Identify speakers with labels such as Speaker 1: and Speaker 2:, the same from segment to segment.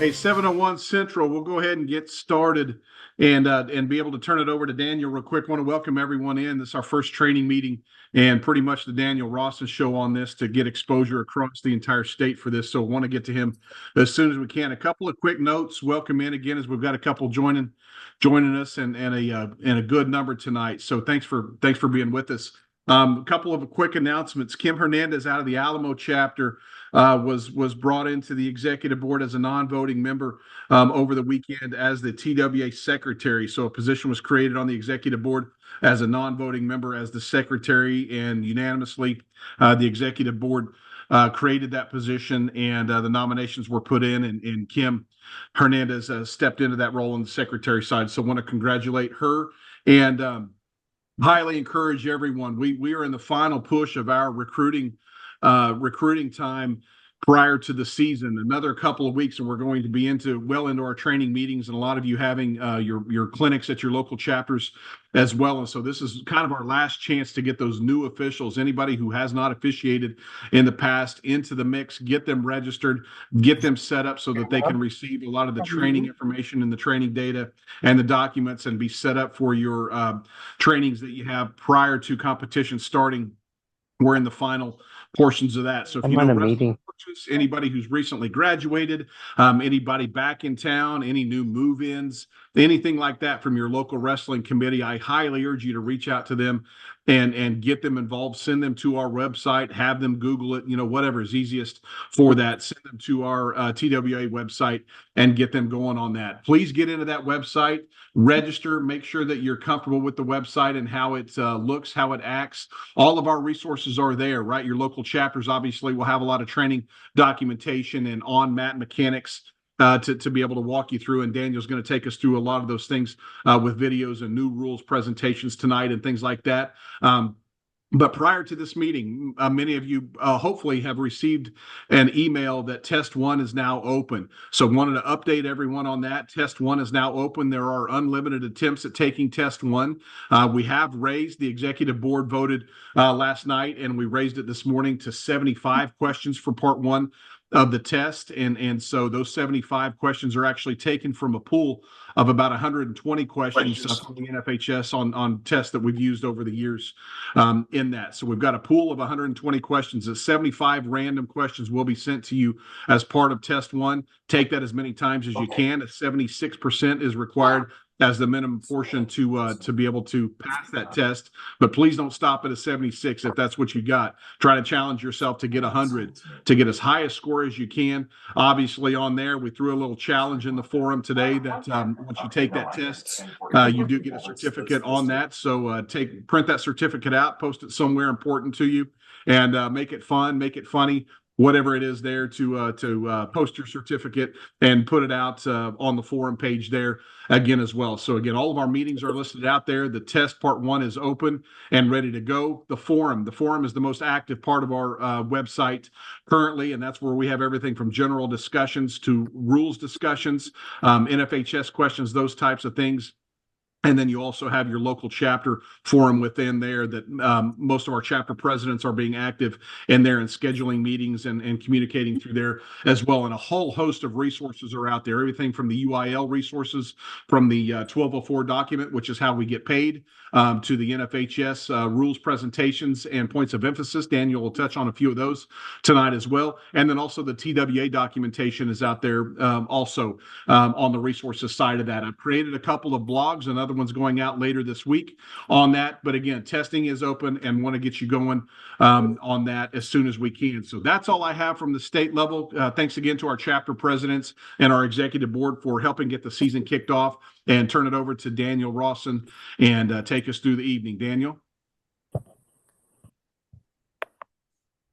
Speaker 1: Hey, 7:01 Central. We'll go ahead and get started and be able to turn it over to Daniel real quick. Want to welcome everyone in. This is our first training meeting and pretty much the Daniel Rawson show on this to get exposure across the entire state for this. So want to get to him as soon as we can. A couple of quick notes. Welcome in again as we've got a couple joining us and a good number tonight. So thanks for being with us. A couple of quick announcements. Kim Hernandez out of the Alamo chapter was brought into the executive board as a non-voting member over the weekend as the TWA secretary. So a position was created on the executive board as a non-voting member as the secretary, and unanimously the executive board created that position, and the nominations were put in, and Kim Hernandez stepped into that role on the secretary side. So want to congratulate her and highly encourage everyone. We are in the final push of our recruiting time prior to the season. Another couple of weeks, and we're going to be into our training meetings, and a lot of you having your clinics at your local chapters as well. And so this is kind of our last chance to get those new officials, anybody who has not officiated in the past, into the mix, get them registered, get them set up so that they can receive a lot of the training information and the training data and the documents and be set up for your trainings that you have prior to competition starting. We're in the final portions of that. So if you know anybody who's recently graduated, anybody back in town, any new move-ins, anything like that from your local wrestling committee, I highly urge you to reach out to them and get them involved. Send them to our website, have them Google it, whatever is easiest for that. Send them to our TWA website and get them going on that. Please get into that website, register, make sure that you're comfortable with the website and how it looks, how it acts. All of our resources are there, right? Your local chapters obviously will have a lot of training documentation and on-mat mechanics to be able to walk you through. And Daniel's going to take us through a lot of those things with videos and new rules presentations tonight and things like that. But prior to this meeting, many of you hopefully have received an email that Test 1 is now open. So wanted to update everyone on that. Test 1 is now open. There are unlimited attempts at taking Test 1. We have raised, the executive board voted last night, and we raised it this morning to 75 questions for Part 1 of the test. And so those 75 questions are actually taken from a pool of about 120 questions from the NFHS on tests that we've used over the years in that. So we've got a pool of 120 questions. 75 random questions will be sent to you as part of Test 1. Take that as many times as you can. 76% is required as the minimum portion to be able to pass that test. But please don't stop at a 76 if that's what you got. Try to challenge yourself to get 100, to get as high a score as you can. Obviously on there, we threw a little challenge in the forum today that once you take that test, you do get a certificate on that. So print that certificate out, post it somewhere important to you, and make it fun, make it funny, whatever it is there to post your certificate and put it out on the forum page there again as well. So again, all of our meetings are listed out there. The test Part 1 is open and ready to go. The forum is the most active part of our website currently, and that's where we have everything from general discussions to rules discussions, NFHS questions, those types of things. And then you also have your local chapter forum within there that most of our chapter presidents are being active in there and scheduling meetings and communicating through there as well. And a whole host of resources are out there, everything from the UIL resources, from the 1204 document, which is how we get paid, to the NFHS rules presentations and points of emphasis. Daniel will touch on a few of those tonight as well. And then also the TWA documentation is out there also on the resources side of that. I've created a couple of blogs, another one's going out later this week on that. But again, testing is open and want to get you going on that as soon as we can. So that's all I have from the state level. Thanks again to our chapter presidents and our executive board for helping get the season kicked off, and turn it over to Daniel Rawson and take us through the evening. Daniel.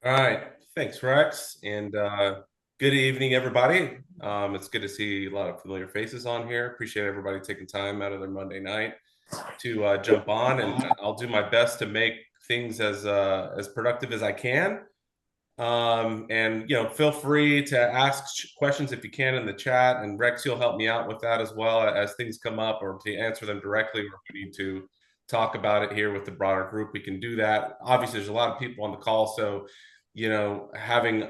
Speaker 2: All right. Thanks, Rex. And good evening, everybody. It's good to see a lot of familiar faces on here. Appreciate everybody taking time out of their Monday night to jump on, and I'll do my best to make things as productive as I can. And feel free to ask questions if you can in the chat, and Rex, you'll help me out with that as well as things come up, or to answer them directly, or if we need to talk about it here with the broader group, we can do that. Obviously, there's a lot of people on the call, so having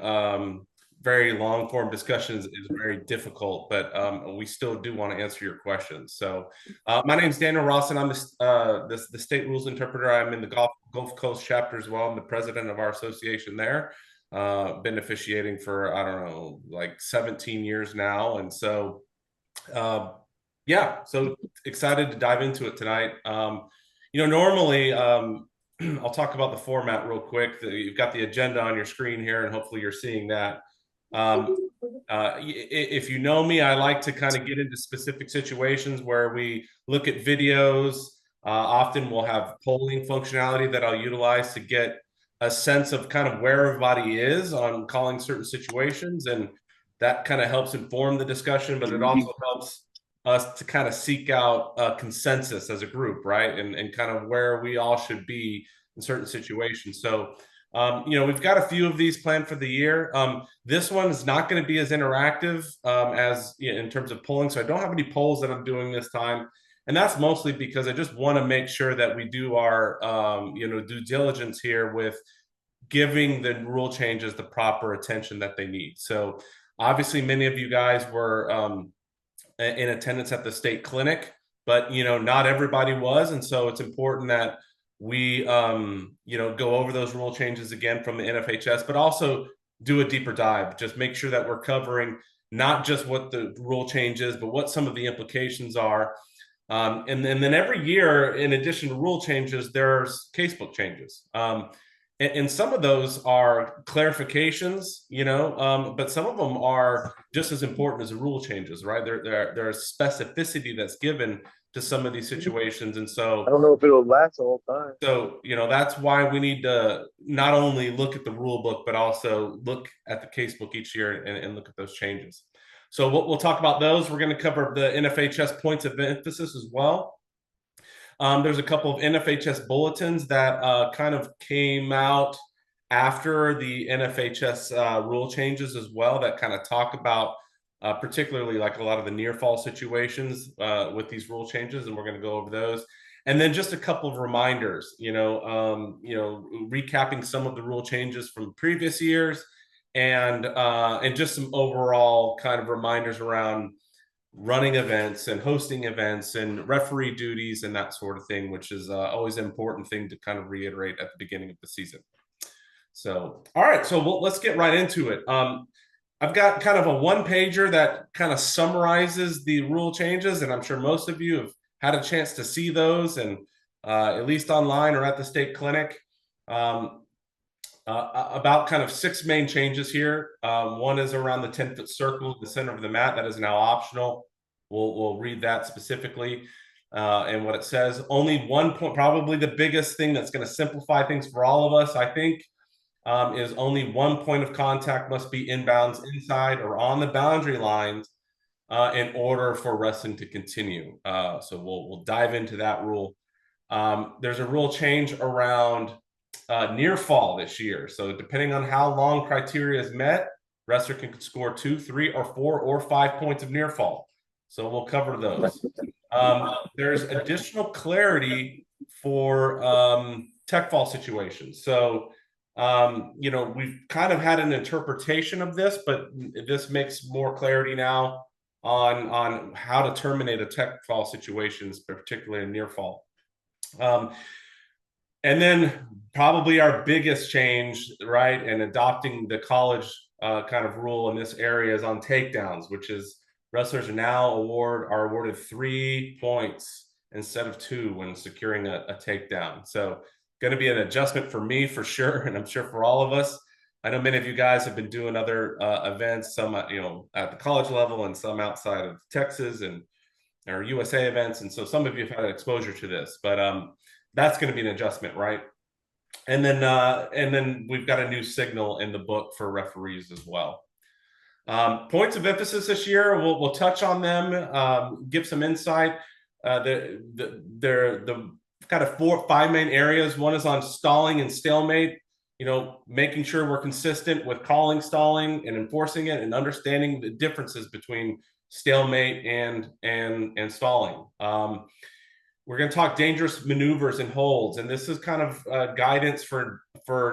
Speaker 2: very long form discussions is very difficult, but we still do want to answer your questions. So my name is Daniel Ross, and I'm the state rules interpreter. I'm in the Gulf Coast chapter as well. I'm the president of our association there. Been officiating for, I don't know, like 17 years now. And so, yeah, so excited to dive into it tonight. Normally, I'll talk about the format real quick. You've got the agenda on your screen here, and hopefully you're seeing that. If you know me, I like to kind of get into specific situations where we look at videos. Often we'll have polling functionality that I'll utilize to get a sense of kind of where everybody is on calling certain situations. And that kind of helps inform the discussion, but it also helps us to kind of seek out a consensus as a group, right? And kind of where we all should be in certain situations. So, we've got a few of these planned for the year. This one is not going to be as interactive as in terms of polling. So I don't have any polls that I'm doing this time. And that's mostly because I just want to make sure that we do our, due diligence here with giving the rule changes the proper attention that they need. So obviously many of you guys were in attendance at the state clinic, but not everybody was. And so it's important that we go over those rule changes again from the NFHS, but also do a deeper dive. Just make sure that we're covering not just what the rule change is, but what some of the implications are. And then every year, in addition to rule changes, there's casebook changes. And some of those are clarifications, but some of them are just as important as the rule changes, right? There's specificity that's given to some of these situations. And so
Speaker 3: I don't know if it'll last the whole time.
Speaker 2: So, that's why we need to not only look at the rule book, but also look at the casebook each year and look at those changes. So we'll talk about those. We're going to cover the NFHS points of emphasis as well. There's a couple of NFHS bulletins that kind of came out after the NFHS rule changes as well that kind of talk about particularly like a lot of the near fall situations with these rule changes, and we're going to go over those. And then just a couple of reminders, recapping some of the rule changes from previous years, and just some overall kind of reminders around running events and hosting events and referee duties and that sort of thing, which is always an important thing to kind of reiterate at the beginning of the season. So, all right, so let's get right into it. I've got kind of a one-pager that kind of summarizes the rule changes, and I'm sure most of you have had a chance to see those, and at least online or at the state clinic. About kind of 6 main changes here. One is around the 10-foot circle in the center of the mat. That is now optional. We'll read that specifically and what it says. Only one point, probably the biggest thing that's going to simplify things for all of us, I think, is only one point of contact must be inbounds inside or on the boundary lines in order for wrestling to continue. So we'll dive into that rule. There's a rule change around near fall this year. So depending on how long criteria is met, wrestler can score 2, 3, or 4, or 5 points of near fall. So we'll cover those. There's additional clarity for tech fall situations. So we've kind of had an interpretation of this, but this makes more clarity now on how to terminate a tech fall situations, particularly in near fall. And then probably our biggest change, right, and adopting the college kind of rule in this area is on takedowns, which is wrestlers are now awarded 3 points instead of 2 when securing a takedown. So going to be an adjustment for me for sure, and I'm sure for all of us. I know many of you guys have been doing other events, some at the college level and some outside of Texas and or USA events, and so some of you have had exposure to this, but that's going to be an adjustment, right? And then we've got a new signal in the book for referees as well. Points of emphasis this year, we'll touch on them, give some insight. They're the kind of 5 main areas. One is on stalling and stalemate. Making sure we're consistent with calling stalling and enforcing it, and understanding the differences between stalemate and stalling. We're going to talk dangerous maneuvers and holds, and this is kind of guidance for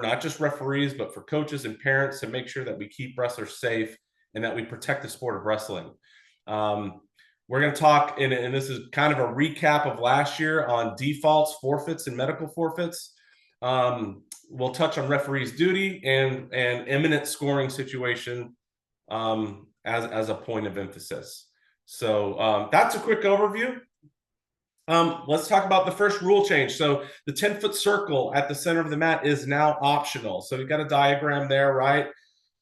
Speaker 2: not just referees, but for coaches and parents to make sure that we keep wrestlers safe and that we protect the sport of wrestling. We're going to talk, and this is kind of a recap of last year on defaults, forfeits, and medical forfeits. We'll touch on referee's duty and imminent scoring situation as a point of emphasis. So that's a quick overview. Let's talk about the first rule change. So the 10-foot circle at the center of the mat is now optional. So we've got a diagram there, right?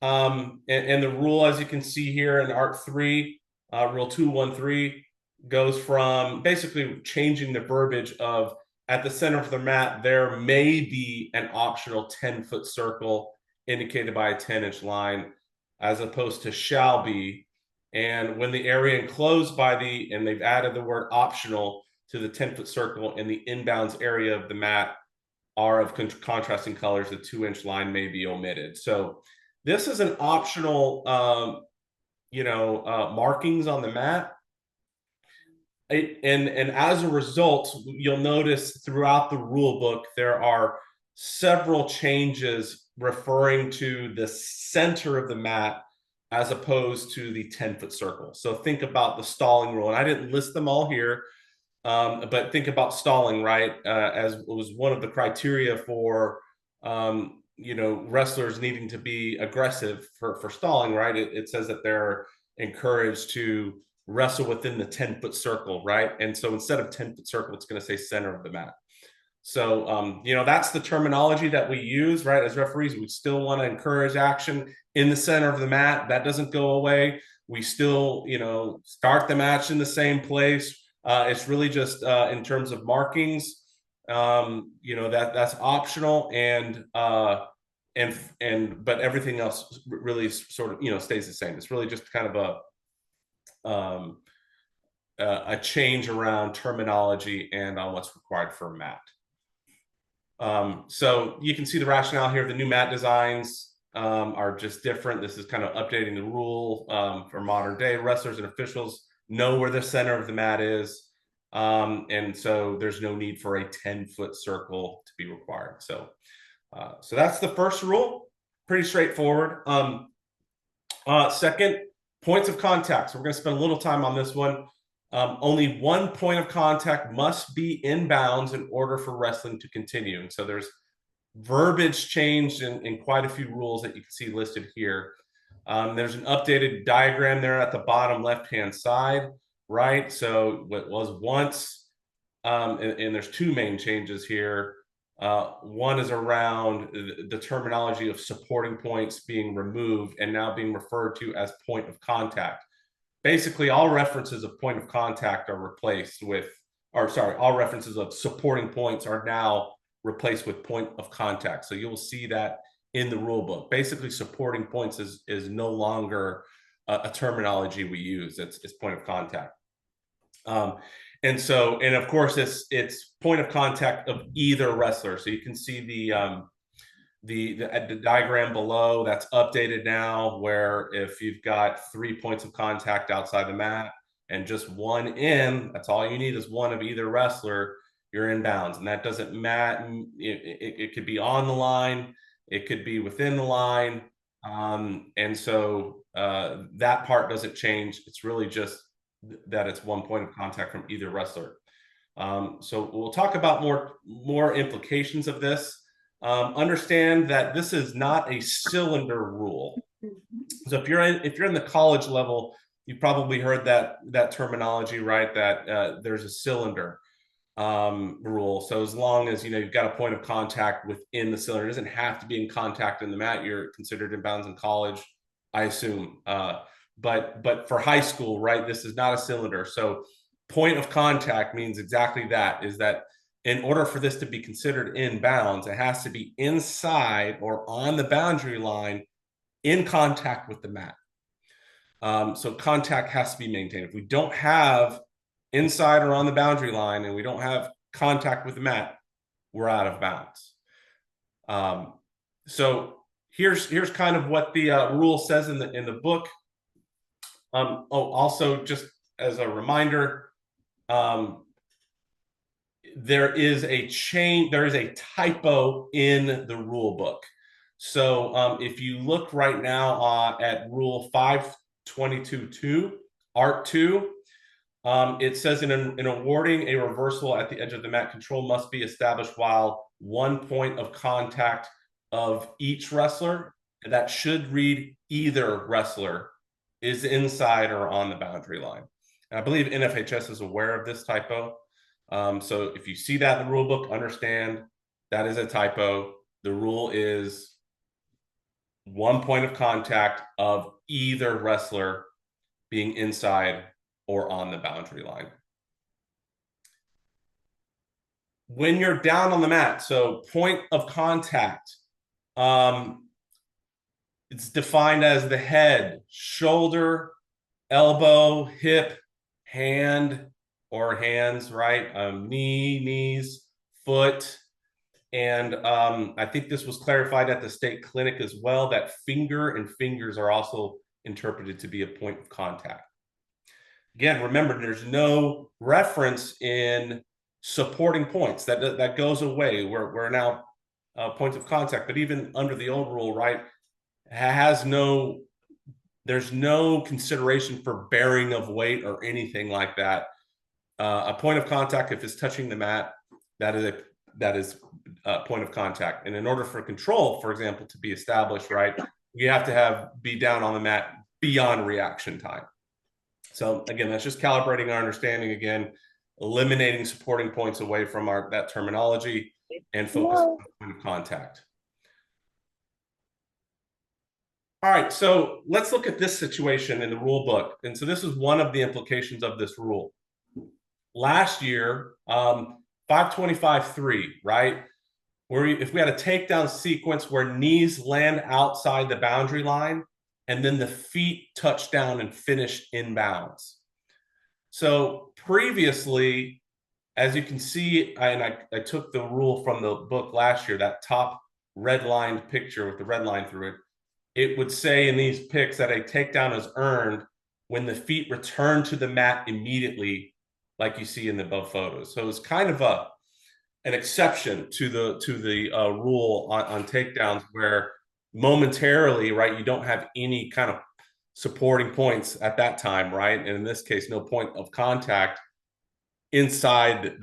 Speaker 2: And the rule, as you can see here in Art 3, Rule 213, goes from basically changing the verbiage of at the center of the mat, there may be an optional 10-foot circle indicated by a 10-inch line, as opposed to shall be. And when the area enclosed by and they've added the word optional to the 10-foot circle in the inbounds area of the mat are of contrasting colors, the 2-inch line may be omitted. So this is an optional, markings on the mat. And as a result, you'll notice throughout the rule book, there are several changes referring to the center of the mat as opposed to the 10-foot circle. So think about the stalling rule. And I didn't list them all here, but think about stalling, right? As it was one of the criteria for, wrestlers needing to be aggressive for stalling, right? It says that they're encouraged to wrestle within the 10-foot circle, right? And so instead of 10-foot circle, it's going to say center of the mat. So, that's the terminology that we use, right? As referees, we still want to encourage action in the center of the mat. That doesn't go away. We still, start the match in the same place. It's really just in terms of markings, that's optional, but everything else really sort of, stays the same. It's really just kind of a change around terminology and on what's required for a mat. So you can see the rationale here. The new mat designs are just different. This is kind of updating the rule for modern day. Wrestlers and officials know where the center of the mat is. And so there's no need for a 10-foot circle to be required. So that's the first rule. Pretty straightforward. Second, points of contact. So we're going to spend a little time on this one. Only one point of contact must be inbounds in order for wrestling to continue. And so there's verbiage changed in quite a few rules that you can see listed here. There's an updated diagram there at the bottom left-hand side, right? So what was once, and there's two main changes here. One is around the terminology of supporting points being removed and now being referred to as point of contact. Basically, all references of point of contact are replaced with, all references of supporting points are now replaced with point of contact. So you'll see that in the rule book. Basically, supporting points is no longer a terminology we use. It's point of contact. And of course, it's point of contact of either wrestler. So you can see the diagram below that's updated now, where if you've got 3 points of contact outside the mat and just one in, that's all you need is one of either wrestler, you're inbounds. And that doesn't matter. It could be on the line, it could be within the line. And so that part doesn't change. It's really just that it's 1 point of contact from either wrestler. So we'll talk about more implications of this. Understand that this is not a cylinder rule. So if you're in the college level, you've probably heard that terminology, right? That there's a cylinder rule. So as long as you've got a point of contact within the cylinder, it doesn't have to be in contact in the mat. You're considered inbounds in college, I assume. But for high school, right, this is not a cylinder. So point of contact means exactly that, is that in order for this to be considered inbounds, it has to be inside or on the boundary line in contact with the mat. So contact has to be maintained. If we don't have inside or on the boundary line and we don't have contact with the mat, we're out of bounds. So here's kind of what the rule says in the book. Also, just as a reminder, there is a typo in the rule book. So if you look right now at rule 522.2, art 2, it says in awarding a reversal at the edge of the mat, control must be established while one point of contact of each wrestler, and that should read either wrestler, is inside or on the boundary line. And I believe NFHS is aware of this typo. So if you see that in the rule book, understand that is a typo. The rule is one point of contact of either wrestler being inside or on the boundary line. When you're down on the mat, so point of contact, it's defined as the head, shoulder, elbow, hip, hand or hands, right? Knees, foot. And I think this was clarified at the state clinic as well, that finger and fingers are also interpreted to be a point of contact. Again, remember, there's no reference in supporting points. That goes away. We're now points of contact, but even under the old rule, right, there's no consideration for bearing of weight or anything like that. A point of contact, if it's touching the mat, that is a point of contact. And in order for control, for example, to be established, right, you have to be down on the mat beyond reaction time. So again, that's just calibrating our understanding, again, eliminating supporting points away from that terminology and focus on point of contact. All right, so let's look at this situation in the rule book. And so this is one of the implications of this rule. Last year, 525.3, right? If we had a takedown sequence where knees land outside the boundary line and then the feet touch down and finish inbounds. So previously, as you can see, I took the rule from the book last year, that top red-lined picture with the red line through it, it would say in these pics that a takedown is earned when the feet return to the mat immediately, like you see in the above photos. So it's kind of an exception to the rule on takedowns, where momentarily, right, you don't have any kind of supporting points at that time, right? And in this case, no point of contact inside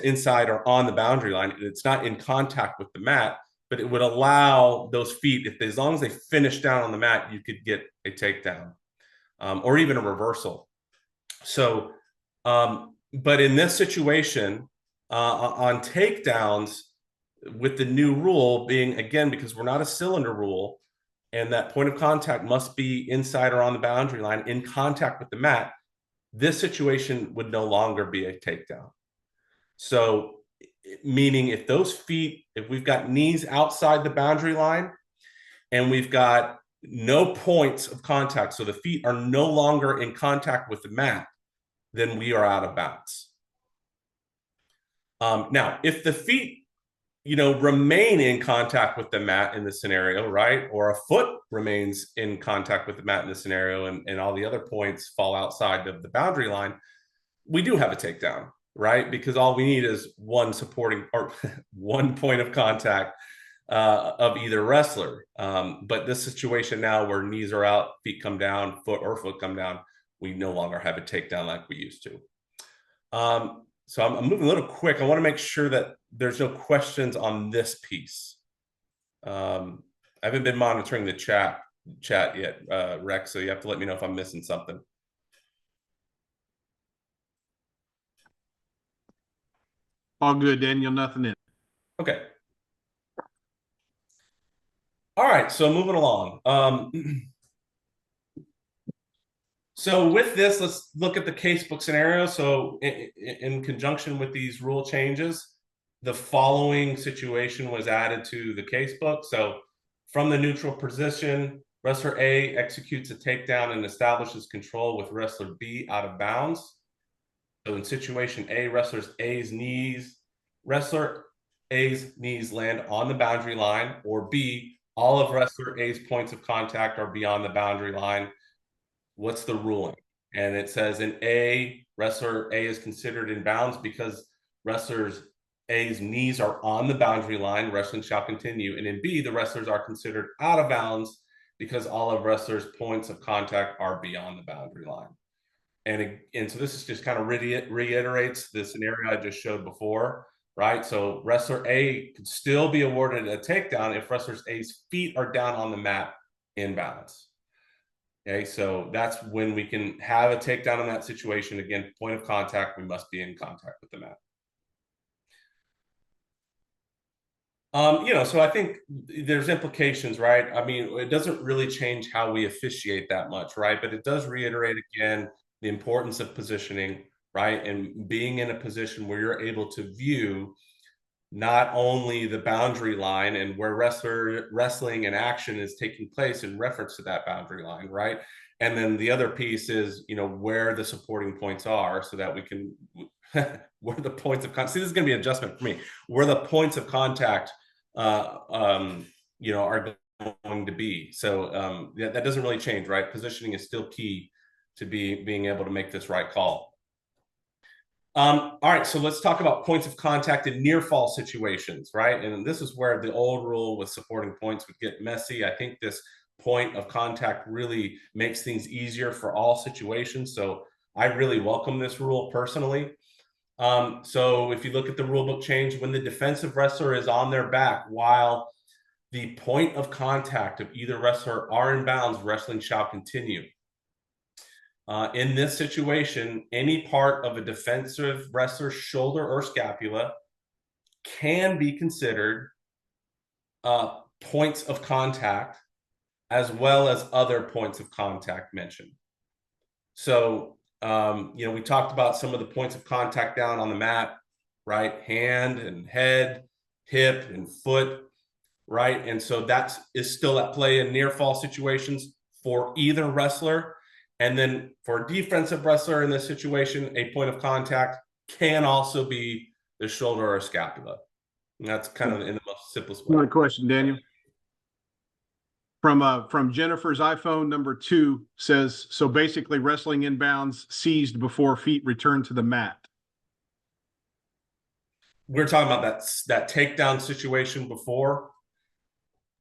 Speaker 2: inside or on the boundary line. It's not in contact with the mat, but it would allow those feet, as long as they finish down on the mat, you could get a takedown or even a reversal. So, but in this situation, on takedowns, with the new rule being, again, because we're not a cylinder rule, and that point of contact must be inside or on the boundary line in contact with the mat, this situation would no longer be a takedown. So, meaning if we've got knees outside the boundary line and we've got no points of contact, so the feet are no longer in contact with the mat, then we are out of bounds. Now, if the feet, remain in contact with the mat in the scenario, right, or a foot remains in contact with the mat in the scenario, and all the other points fall outside of the boundary line, we do have a takedown, right? Because all we need is one supporting or one point of contact of either wrestler. But this situation now, where knees are out, feet come down, foot come down, we no longer have a takedown like we used to. So I'm moving a little quick. I want to make sure that there's no questions on this piece. I haven't been monitoring the chat yet, Rex, so you have to let me know if I'm missing something.
Speaker 1: All good, Daniel, nothing in.
Speaker 2: Okay. All right, so moving along. So with this, let's look at the casebook scenario. So in conjunction with these rule changes, the following situation was added to the casebook. So from the neutral position, wrestler A executes a takedown and establishes control with wrestler B out of bounds. So in situation A, wrestler A's knees land on the boundary line, or B, all of wrestler A's points of contact are beyond the boundary line. What's the ruling? And it says in A, wrestler A is considered in bounds because wrestlers A's knees are on the boundary line, wrestling shall continue. And in B, the wrestlers are considered out of bounds because all of wrestlers' points of contact are beyond the boundary line. And so this is just kind of reiterates the scenario I just showed before, right? So wrestler A could still be awarded a takedown if wrestler A's feet are down on the mat in balance. Okay, so that's when we can have a takedown in that situation. Again, point of contact, we must be in contact with the mat. So I think there's implications, right? I mean, it doesn't really change how we officiate that much, right? But it does reiterate again the importance of positioning, right? And being in a position where you're able to view not only the boundary line and where wrestling and action is taking place in reference to that boundary line, right? And then the other piece is, where the supporting points are so that we can, where the points of contact, see, this is going to be an adjustment for me, where the points of contact are going to be. So that doesn't really change, right? Positioning is still key to being able to make this right call. All right, so let's talk about points of contact in near fall situations, right? And this is where the old rule with supporting points would get messy. I think this point of contact really makes things easier for all situations. So I really welcome this rule personally. So if you look at the rule book change, when the defensive wrestler is on their back while the point of contact of either wrestler are in bounds, wrestling shall continue. In this situation, any part of a defensive wrestler's shoulder or scapula can be considered points of contact as well as other points of contact mentioned. So, we talked about some of the points of contact down on the mat, right? Hand and head, hip and foot, right? And so that is still at play in near fall situations for either wrestler. And then for a defensive wrestler in this situation, a point of contact can also be the shoulder or scapula. And that's kind of in the most simplest way.
Speaker 1: Another question, Daniel. From Jennifer's iPhone number 2 says, so basically wrestling inbounds seized before feet return to the mat.
Speaker 2: We're talking about that takedown situation before.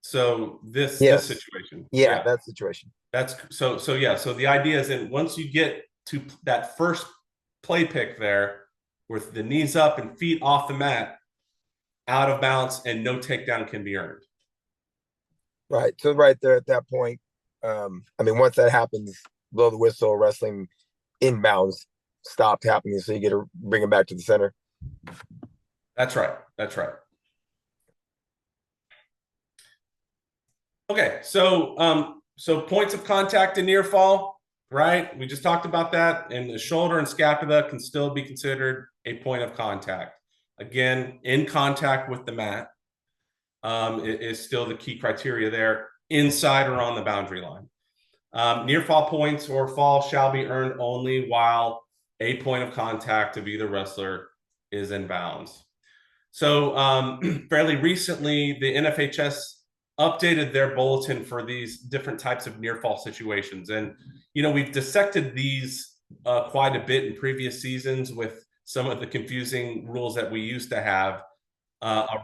Speaker 2: So this situation.
Speaker 4: Yeah, that situation.
Speaker 2: That's so yeah. So the idea is that once you get to that first play pick there, with the knees up and feet off the mat, out of bounds, and no takedown can be earned.
Speaker 4: Right. So right there at that point, once that happens, blow the whistle, wrestling inbounds stopped happening. So you get to bring it back to the center.
Speaker 2: That's right. That's right. Okay. So points of contact in near fall, right? We just talked about that. And the shoulder and scapula can still be considered a point of contact. Again, in contact with the mat. Is still the key criteria there, inside or on the boundary line. Near fall points or fall shall be earned only while a point of contact of either wrestler is in bounds. So fairly recently, the NFHS updated their bulletin for these different types of near fall situations. And, we've dissected these quite a bit in previous seasons with some of the confusing rules that we used to have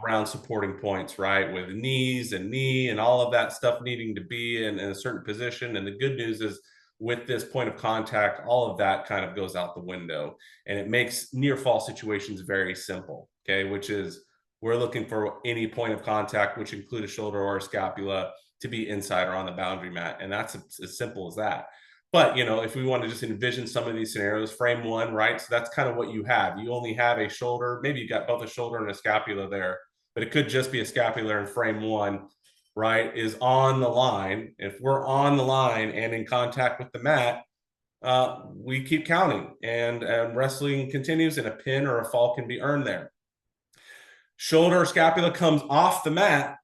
Speaker 2: around supporting points, right? With knees and knee and all of that stuff needing to be in a certain position. And the good news is with this point of contact, all of that kind of goes out the window, and it makes near fall situations very simple. Okay. Which is, we're looking for any point of contact, which include a shoulder or a scapula, to be inside or on the boundary mat. And that's as simple as that. But, if we want to just envision some of these scenarios, frame one, right? So that's kind of what you have. You only have a shoulder, maybe you got both a shoulder and a scapula there, but it could just be a scapula in frame one, right? Is on the line. If we're on the line and in contact with the mat, we keep counting, and wrestling continues, and a pin or a fall can be earned there. Shoulder or scapula comes off the mat,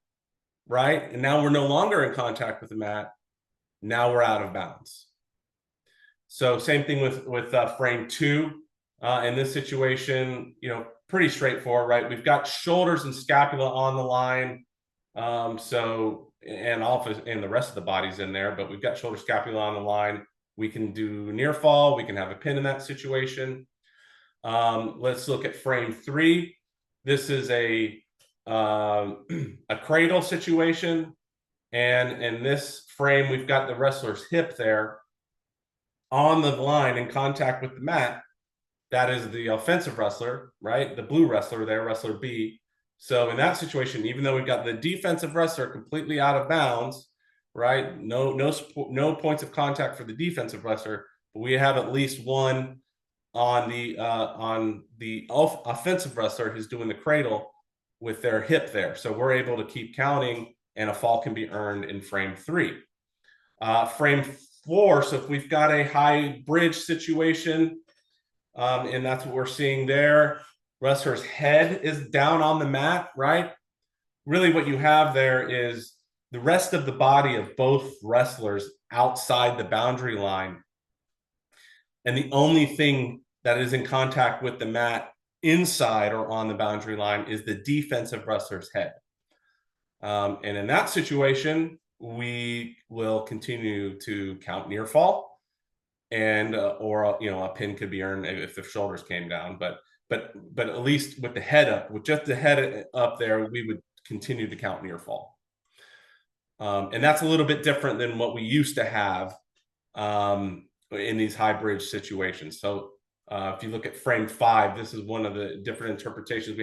Speaker 2: right? And now we're no longer in contact with the mat. Now we're out of bounds. So same thing with frame two. In this situation, pretty straightforward, right? We've got shoulders and scapula on the line. And the rest of the body's in there, but we've got shoulder scapula on the line. We can do near fall. We can have a pin in that situation. Let's look at frame 3. This is a cradle situation. And in this frame, we've got the wrestler's hip there on the line in contact with the mat. That is the offensive wrestler, right? The blue wrestler there, wrestler B. So in that situation, even though we've got the defensive wrestler completely out of bounds, right? No points of contact for the defensive wrestler, but we have at least one on the offensive wrestler who's doing the cradle with their hip there. So we're able to keep counting, and a fall can be earned in frame 3. Frame 4, so if we've got a high bridge situation, and that's what we're seeing there, wrestler's head is down on the mat, right? Really what you have there is the rest of the body of both wrestlers outside the boundary line. And the only thing that is in contact with the mat inside or on the boundary line is the defensive wrestler's head. And in that situation, we will continue to count near fall, and or a pin could be earned if the shoulders came down. But at least with the head up, with just the head up there, we would continue to count near fall. And that's a little bit different than what we used to have in these high bridge situations. So if you look at frame 5, this is one of the different interpretations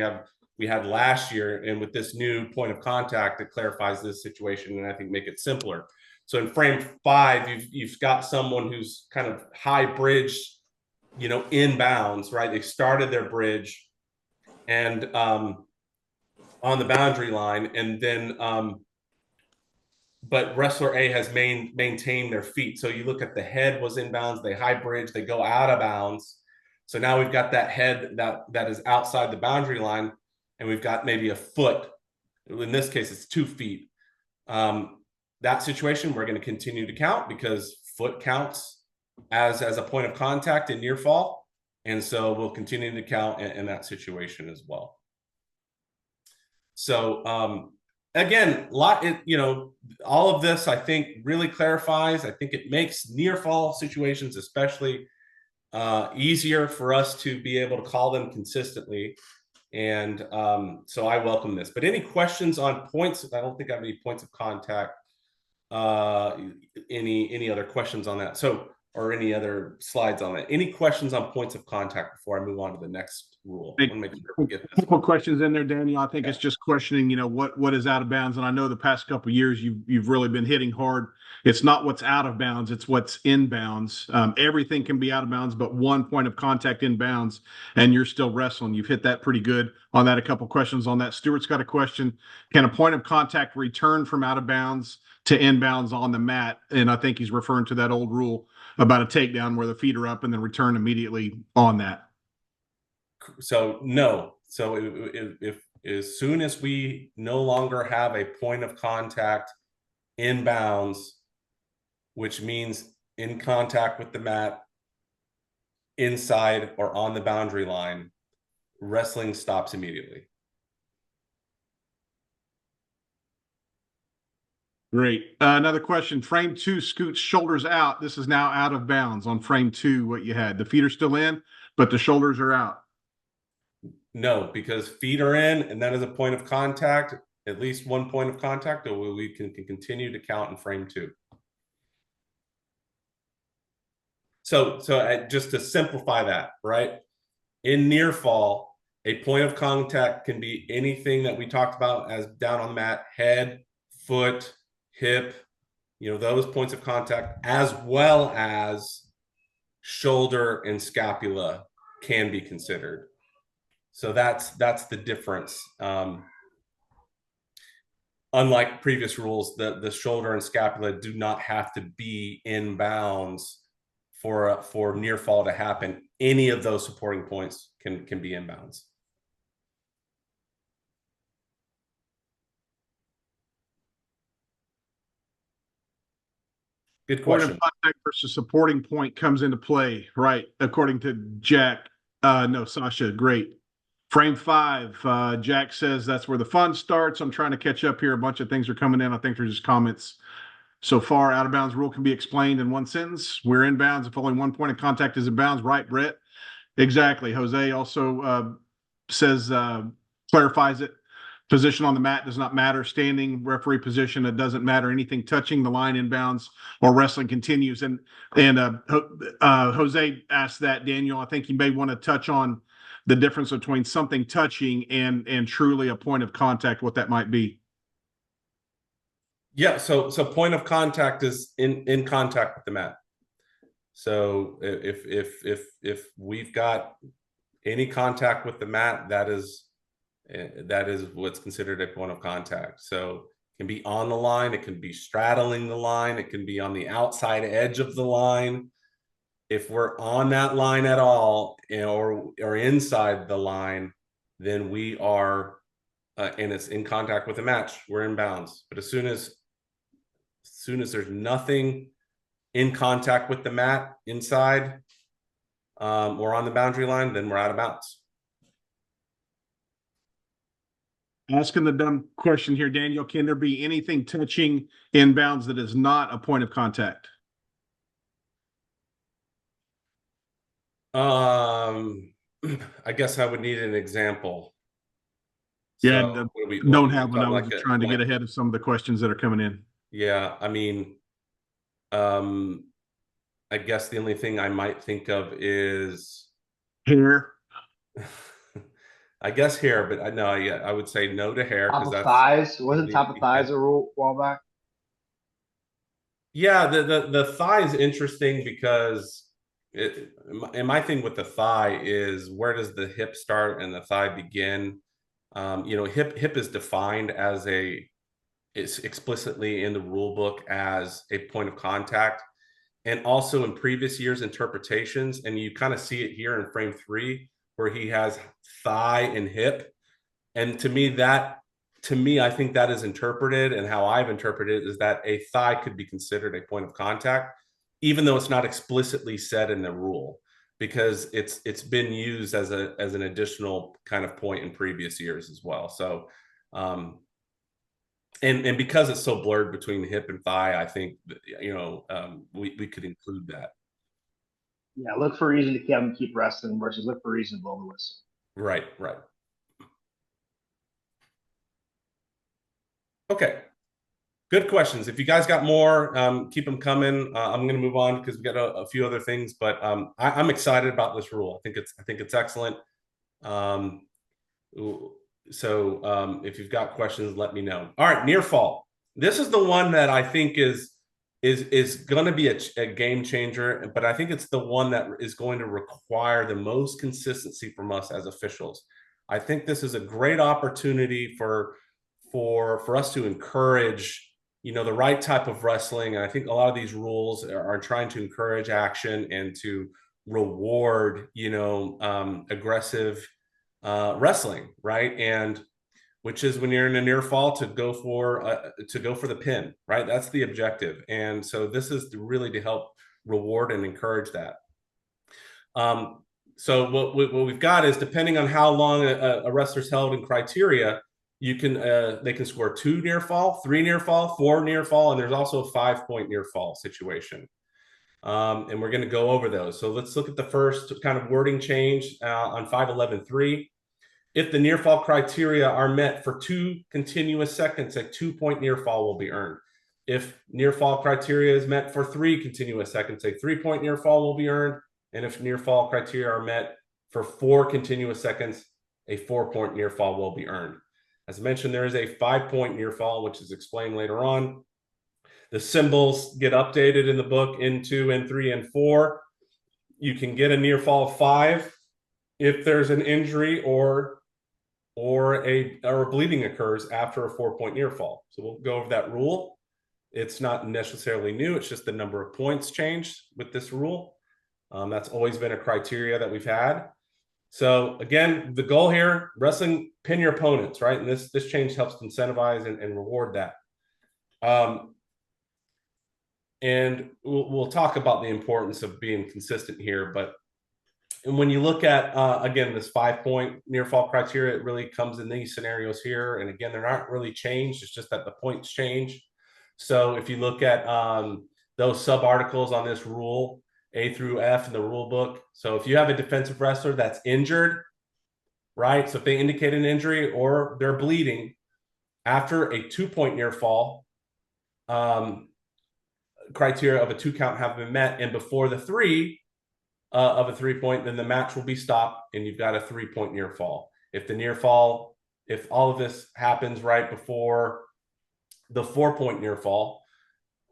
Speaker 2: we had last year, and with this new point of contact, it clarifies this situation and I think make it simpler. So in frame 5, you've got someone who's kind of high bridge, inbounds, right? They started their bridge and on the boundary line, and then but wrestler A has maintained their feet. So you look at the head was inbounds, they high bridge, they go out of bounds. So now we've got that head that is outside the boundary line, and we've got maybe a foot. In this case, it's 2 feet. That situation, we're going to continue to count because foot counts as a point of contact in near fall. And so we'll continue to count in that situation as well. So again, all of this, I think, really clarifies. I think it makes near fall situations especially easier for us to be able to call them consistently. And so I welcome this. But any questions on points? I don't think I have any points of contact. Any other questions on that? So, or any other slides on that? Any questions on points of contact before I move on to the next rule? I want to make sure we get this.
Speaker 1: A couple questions in there, Daniel. I think it's just questioning, what is out of bounds. And I know the past couple of years you've really been hitting hard. It's not what's out of bounds, it's what's in bounds. Everything can be out of bounds, but one point of contact in bounds, and you're still wrestling. You've hit that pretty good on that. A couple questions on that. Stuart's got a question. Can a point of contact return from out of bounds to inbounds on the mat? And I think he's referring to that old rule about a takedown where the feet are up and then return immediately on that.
Speaker 2: So no. So if as soon as we no longer have a point of contact inbounds, which means in contact with the mat, inside or on the boundary line, wrestling stops immediately.
Speaker 1: Great. Another question. Frame 2 scoots shoulders out. This is now out of bounds on frame 2, what you had. The feet are still in, but the shoulders are out.
Speaker 2: No, because feet are in, and that is a point of contact, at least one point of contact, or we can continue to count in frame 2. So just to simplify that, right? In near fall, a point of contact can be anything that we talked about as down on the mat: head, foot, hip, those points of contact, as well as shoulder and scapula can be considered. So that's the difference. Unlike previous rules, the shoulder and scapula do not have to be in bounds for near fall to happen. Any of those supporting points can be in bounds. Good question.
Speaker 1: Point of contact versus supporting point comes into play, right? According to Jack. Sasha, great. Frame 5, Jack says that's where the fun starts. I'm trying to catch up here. A bunch of things are coming in. I think they're just comments. So far, out of bounds rule can be explained in one sentence. We're in bounds if only one point of contact is in bounds, right, Brett? Exactly. Jose also says, clarifies it. Position on the mat does not matter. Standing referee position, it doesn't matter. Anything touching the line inbounds or wrestling continues. And Jose asked that, Daniel. I think you may want to touch on the difference between something touching and truly a point of contact, what that might be.
Speaker 2: Yeah, so point of contact is in contact with the mat. So if we've got any contact with the mat, that is what's considered a point of contact. So it can be on the line, it can be straddling the line, it can be on the outside edge of the line. If we're on that line at all, or inside the line, then we are, and it's in contact with the match, we're in bounds. But as soon as there's nothing in contact with the mat inside, or on the boundary line, then we're out of bounds.
Speaker 1: Asking the dumb question here, Daniel, can there be anything touching inbounds that is not a point of contact?
Speaker 2: I guess I would need an example.
Speaker 1: Yeah,
Speaker 2: So
Speaker 1: don't have one. I was just trying to get ahead of some of the questions that are coming in.
Speaker 2: Yeah, I mean, I guess the only thing I might think of is
Speaker 1: hair.
Speaker 2: I guess hair, but I would say no to hair
Speaker 5: Top
Speaker 2: because
Speaker 5: of
Speaker 2: that's
Speaker 5: thighs. Wasn't top of thighs a rule a while back?
Speaker 2: Yeah, the thigh is interesting because and my thing with the thigh is, where does the hip start and the thigh begin? Hip is defined as it's explicitly in the rule book as a point of contact, and also in previous years' interpretations, and you kind of see it here in frame 3 where he has thigh and hip. And to me, I think that is interpreted, and how I've interpreted it is that a thigh could be considered a point of contact, even though it's not explicitly said in the rule, because it's been used as an additional kind of point in previous years as well. So, and because it's so blurred between hip and thigh, I think we could include that.
Speaker 5: Yeah, look for a reason to have them keep wrestling versus look for a reason to blow the whistle.
Speaker 2: Right. Okay. Good questions. If you guys got more, keep them coming. I'm going to move on because we got a few other things, but I'm excited about this rule. I think it's excellent. So if you've got questions, let me know. All right, near fall. This is the one that I think is going to be a game changer, but I think it's the one that is going to require the most consistency from us as officials. I think this is a great opportunity for us to encourage, the right type of wrestling. And I think a lot of these rules are trying to encourage action and to reward, aggressive wrestling, right? And which is, when you're in a near fall, to go for the pin, right? That's the objective. And so this is really to help reward and encourage that. So what we've got is, depending on how long a wrestler's held in criteria, they can score 2 near fall, 3 near fall, 4 near fall, and there's also a 5-point near fall situation. And we're going to go over those. So let's look at the first kind of wording change on 5.11.3. If the near fall criteria are met for 2 continuous seconds, a 2-point near fall will be earned. If near fall criteria is met for 3 continuous seconds, a 3-point near fall will be earned. And if near fall criteria are met for 4 continuous seconds, a 4-point near fall will be earned. As mentioned, there is a 5-point near fall, which is explained later on. The symbols get updated in the book in 2 and 3 and 4. You can get a near fall of 5 if there's an injury or a bleeding occurs after a 4-point near fall. So we'll go over that rule. It's not necessarily new. It's just the number of points changed with this rule. That's always been a criteria that we've had. So again, the goal here, wrestling, pin your opponents, right? And this change helps incentivize and reward that. And we'll talk about the importance of being consistent here. But when you look at, again, this 5-point near fall criteria, it really comes in these scenarios here. And again, they're not really changed. It's just that the points change. So if you look at those sub-articles on this rule, A through F in the rule book. So if you have a defensive wrestler that's injured, right? So if they indicate an injury or they're bleeding after a 2-point near fall, criteria of a 2 count have been met, and before the 3 of a 3-point, then the match will be stopped and you've got a 3-point near fall. If the near fall, if all of this happens right before the 4-point near fall,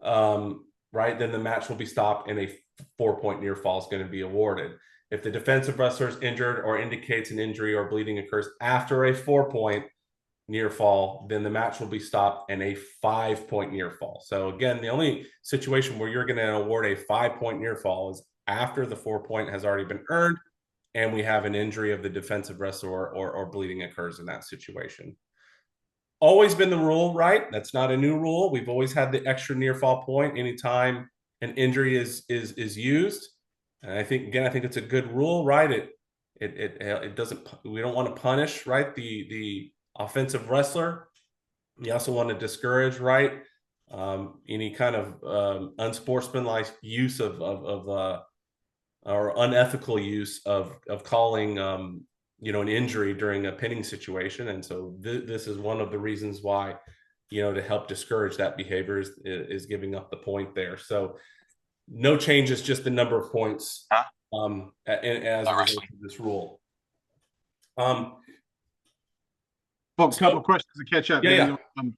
Speaker 2: right, then the match will be stopped and a 4-point near fall is going to be awarded. If the defensive wrestler is injured or indicates an injury or bleeding occurs after a 4-point near fall, then the match will be stopped and a 5-point near fall. So again, the only situation where you're going to award a 5-point near fall is after the 4-point has already been earned and we have an injury of the defensive wrestler or bleeding occurs in that situation. Always been the rule, right? That's not a new rule. We've always had the extra near fall point anytime an injury is used. And I think it's a good rule, right? It doesn't, we don't want to punish, right, the offensive wrestler. You also want to discourage, right, any kind of unsportsmanlike use of or unethical use of calling an injury during a pinning situation. And so this is one of the reasons why, to help discourage that behavior is giving up the point there. So no changes, just the number of points as a result of this rule.
Speaker 1: Well, a couple of questions to catch up,
Speaker 2: Yeah,
Speaker 1: Daniel.
Speaker 2: yeah.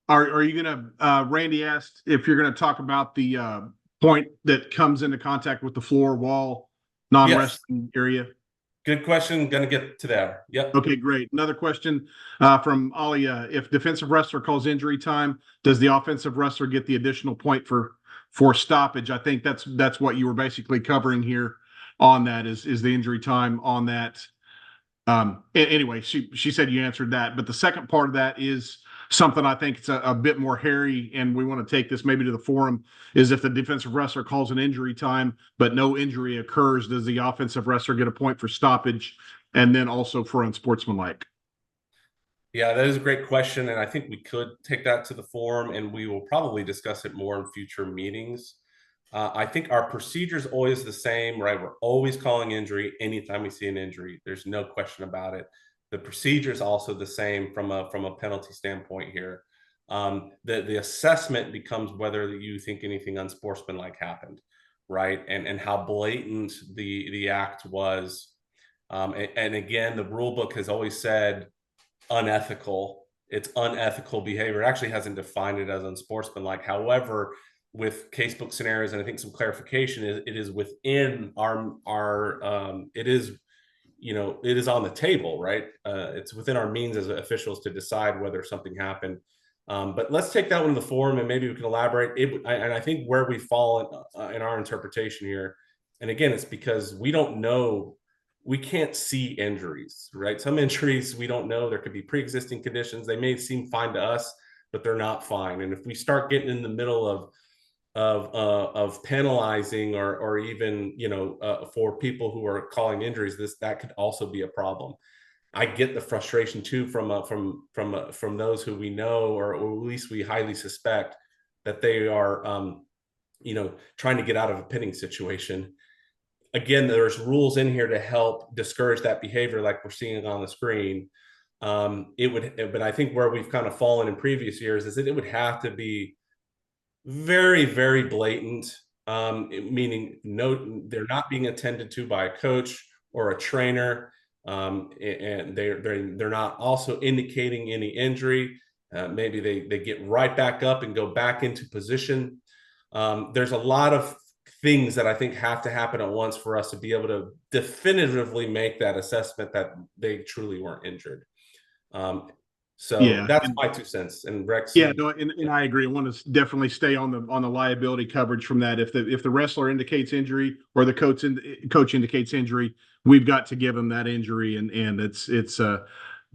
Speaker 1: Are you gonna Randy asked if you're gonna talk about the point that comes into contact with the floor, wall, non-wrestling area?
Speaker 2: Good question. Gonna get to that. Yep.
Speaker 1: Okay, great. Another question from Ali. If defensive wrestler calls injury time, does the offensive wrestler get the additional point for stoppage? I think that's what you were basically covering here on that is the injury time on that. Anyway, she said you answered that, but the second part of that is something I think it's a bit more hairy, and we want to take this maybe to the forum, is if the defensive wrestler calls an injury time, but no injury occurs, does the offensive wrestler get a point for stoppage and then also for unsportsmanlike?
Speaker 2: Yeah, that is a great question. And I think we could take that to the forum and we will probably discuss it more in future meetings. I think our procedure is always the same, right? We're always calling injury anytime we see an injury. There's no question about it. The procedure is also the same from a penalty standpoint here. The assessment becomes whether you think anything unsportsmanlike happened, right? And how blatant the act was. And again, the rule book has always said unethical. It's unethical behavior. It actually hasn't defined it as unsportsmanlike. However, with casebook scenarios, and I think some clarification it is within our it is on the table, right? It's within our means as officials to decide whether something happened. But let's take that one to the forum and maybe we can elaborate. And I think where we fall in our interpretation here, and again, it's because we don't know, we can't see injuries, right? Some injuries we don't know. There could be pre-existing conditions. They may seem fine to us, but they're not fine. And if we start getting in the middle of penalizing or even for people who are calling injuries, that could also be a problem. I get the frustration too from those who we know or at least we highly suspect that they are trying to get out of a pinning situation. Again, there's rules in here to help discourage that behavior, like we're seeing on the screen. But I think where we've kind of fallen in previous years is that it would have to be very, very blatant, meaning they're not being attended to by a coach or a trainer, and they're not also indicating any injury. Maybe they get right back up and go back into position. There's a lot of things that I think have to happen at once for us to be able to definitively make that assessment that they truly weren't injured. So that's my 2 cents. And Rex,
Speaker 1: yeah, no, and I agree. I want to definitely stay on the liability coverage from that. If the wrestler indicates injury or the coach indicates injury, we've got to give them that injury, and it's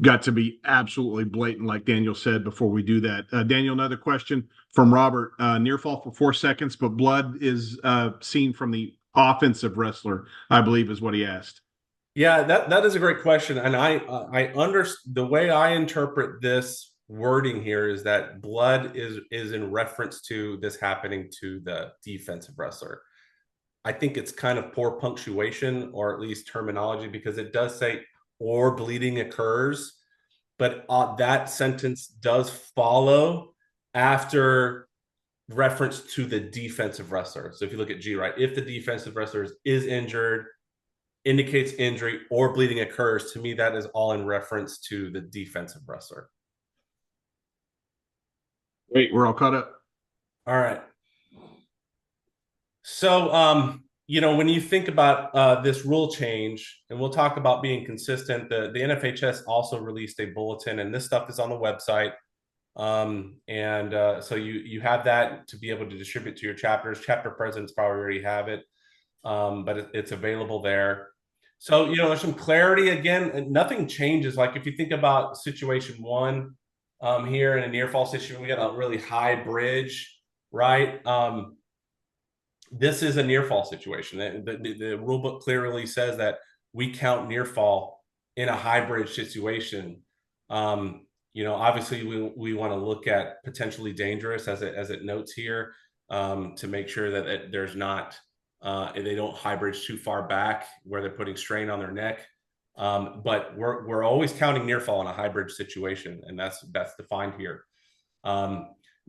Speaker 1: got to be absolutely blatant, like Daniel said before we do that. Daniel, another question from Robert: near fall for 4 seconds, but blood is seen from the offensive wrestler, I believe, is what he asked.
Speaker 2: Yeah, that is a great question, and I the way I interpret this wording here is that blood is in reference to this happening to the defensive wrestler. I think it's kind of poor punctuation, or at least terminology, because it does say or bleeding occurs, but that sentence does follow after reference to the defensive wrestler. So if you look at G, right, if the defensive wrestler is injured, indicates injury, or bleeding occurs, to me, that is all in reference to the defensive wrestler.
Speaker 1: Wait, we're all caught up.
Speaker 2: All right. So, you know, when you think about this rule change, and we'll talk about being consistent, the NFHS also released a bulletin, and this stuff is on the website. So you have that to be able to distribute to your chapters. Chapter presidents probably already have it, but it's available there. So, you know, there's some clarity. Again, nothing changes. Like if you think about situation one here in a near fall situation, we got a really high bridge, right? This is a near fall situation. The rule book clearly says that we count near fall in a high bridge situation. You know, obviously we want to look at potentially dangerous, as it notes here, to make sure that there's not they don't high bridge too far back where they're putting strain on their neck. But we're always counting near fall in a high bridge situation, and that's defined here.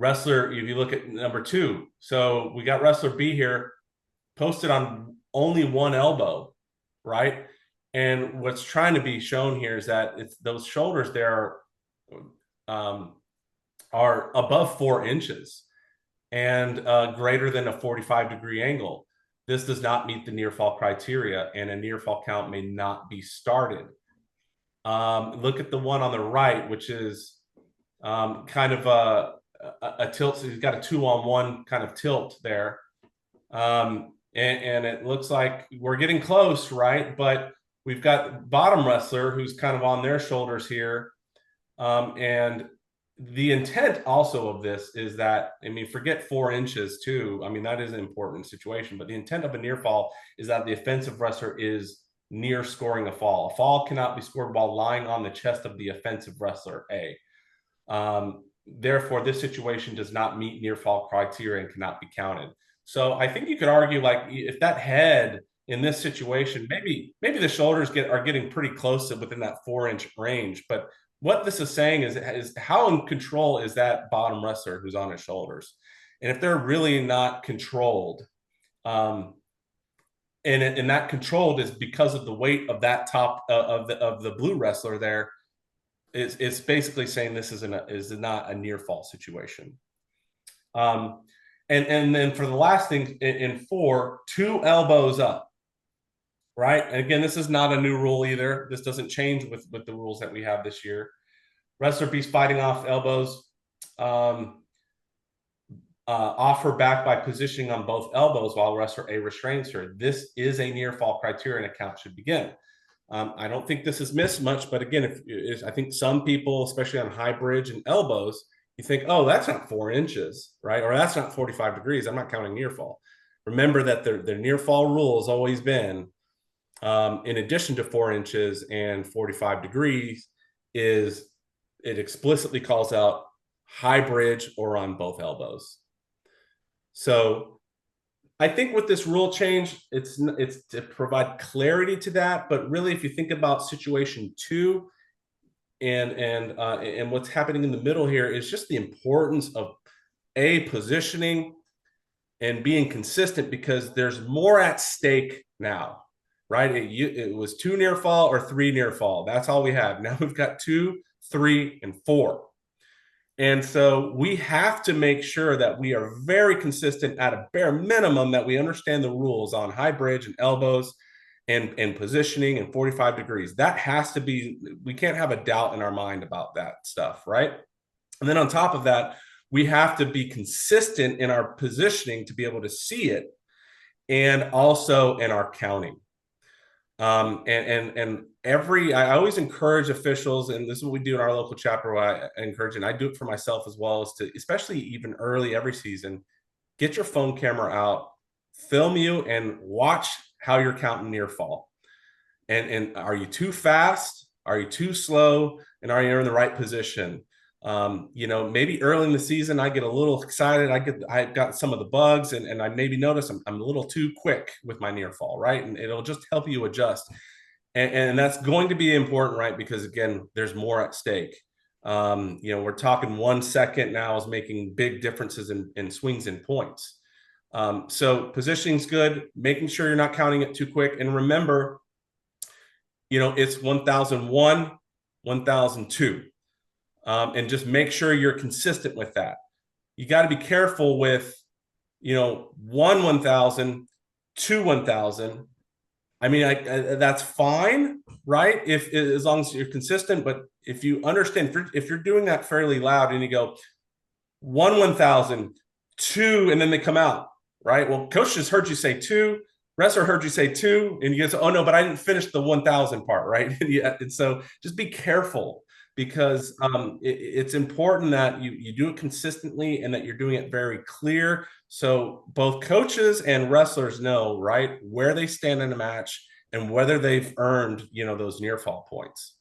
Speaker 2: Wrestler, if you look at number 2, so we got wrestler B here posted on only one elbow, right? And what's trying to be shown here is that it's those shoulders there are above 4 inches and greater than a 45-degree angle. This does not meet the near fall criteria, and a near fall count may not be started. Look at the one on the right, which is kind of a tilt. So he's got a 2-on-1 kind of tilt there. And it looks like we're getting close, right? But we've got bottom wrestler who's kind of on their shoulders here. And the intent also of this is that, I mean, forget 4 inches too. I mean, that is an important situation, but the intent of a near fall is that the offensive wrestler is near scoring a fall. A fall cannot be scored while lying on the chest of the offensive wrestler, A. Therefore, this situation does not meet near fall criteria and cannot be counted. So I think you could argue, like, if that head in this situation, maybe the shoulders are getting pretty close to within that 4-inch range. But what this is saying is how in control is that bottom wrestler who's on his shoulders? And if they're really not controlled, and that controlled is because of the weight of that top of the blue wrestler there, it's basically saying this is not a near fall situation. And then for the last thing in 4, 2 elbows up, right? And again, this is not a new rule either. This doesn't change with the rules that we have this year. Wrestler B's fighting off elbows, off her back by positioning on both elbows while wrestler A restrains her. This is a near fall criteria, and a count should begin. I don't think this is missed much, but again, I think some people, especially on high bridge and elbows, you think, oh, that's not 4 inches, right? Or that's not 45 degrees. I'm not counting near fall. Remember that their near fall rule has always been, in addition to 4 inches and 45 degrees, is it explicitly calls out high bridge or on both elbows. So I think with this rule change, it's to provide clarity to that. But really, if you think about situation 2 and what's happening in the middle here, is just the importance of positioning and being consistent, because there's more at stake now, right? It was 2 near fall or 3 near fall. That's all we have. Now we've got 2, 3, and 4. And so we have to make sure that we are very consistent at a bare minimum, that we understand the rules on high bridge and elbows and positioning and 45 degrees. That has to be, we can't have a doubt in our mind about that stuff, right? And then on top of that, we have to be consistent in our positioning to be able to see it, and also in our counting. I always encourage officials, and this is what we do in our local chapter. I encourage, and I do it for myself as well, is to, especially even early every season, get your phone camera out, film you, and watch how you're counting near fall. And are you too fast? Are you too slow? And are you in the right position? You know, maybe early in the season, I get a little excited. I got some of the bugs and I maybe notice I'm a little too quick with my near fall, right? And it'll just help you adjust. And that's going to be important, right? Because again, there's more at stake. You know, we're talking 1 second now is making big differences in swings and points. So positioning's good, making sure you're not counting it too quick. And remember, you know, it's 1001, 1002. And just make sure you're consistent with that. You got to be careful with, you know, 1,000, 1,000. I mean, that's fine, right? If as long as you're consistent, but if you understand, if you're doing that fairly loud and you go 1,000, 2, and then they come out, right? Well, coach just heard you say 2, wrestler heard you say 2, and you go, oh no, but I didn't finish the 1,000 part, right? And so just be careful, because it's important that you do it consistently and that you're doing it very clear, so both coaches and wrestlers know, right, where they stand in a match and whether they've earned, you know, those near fall points.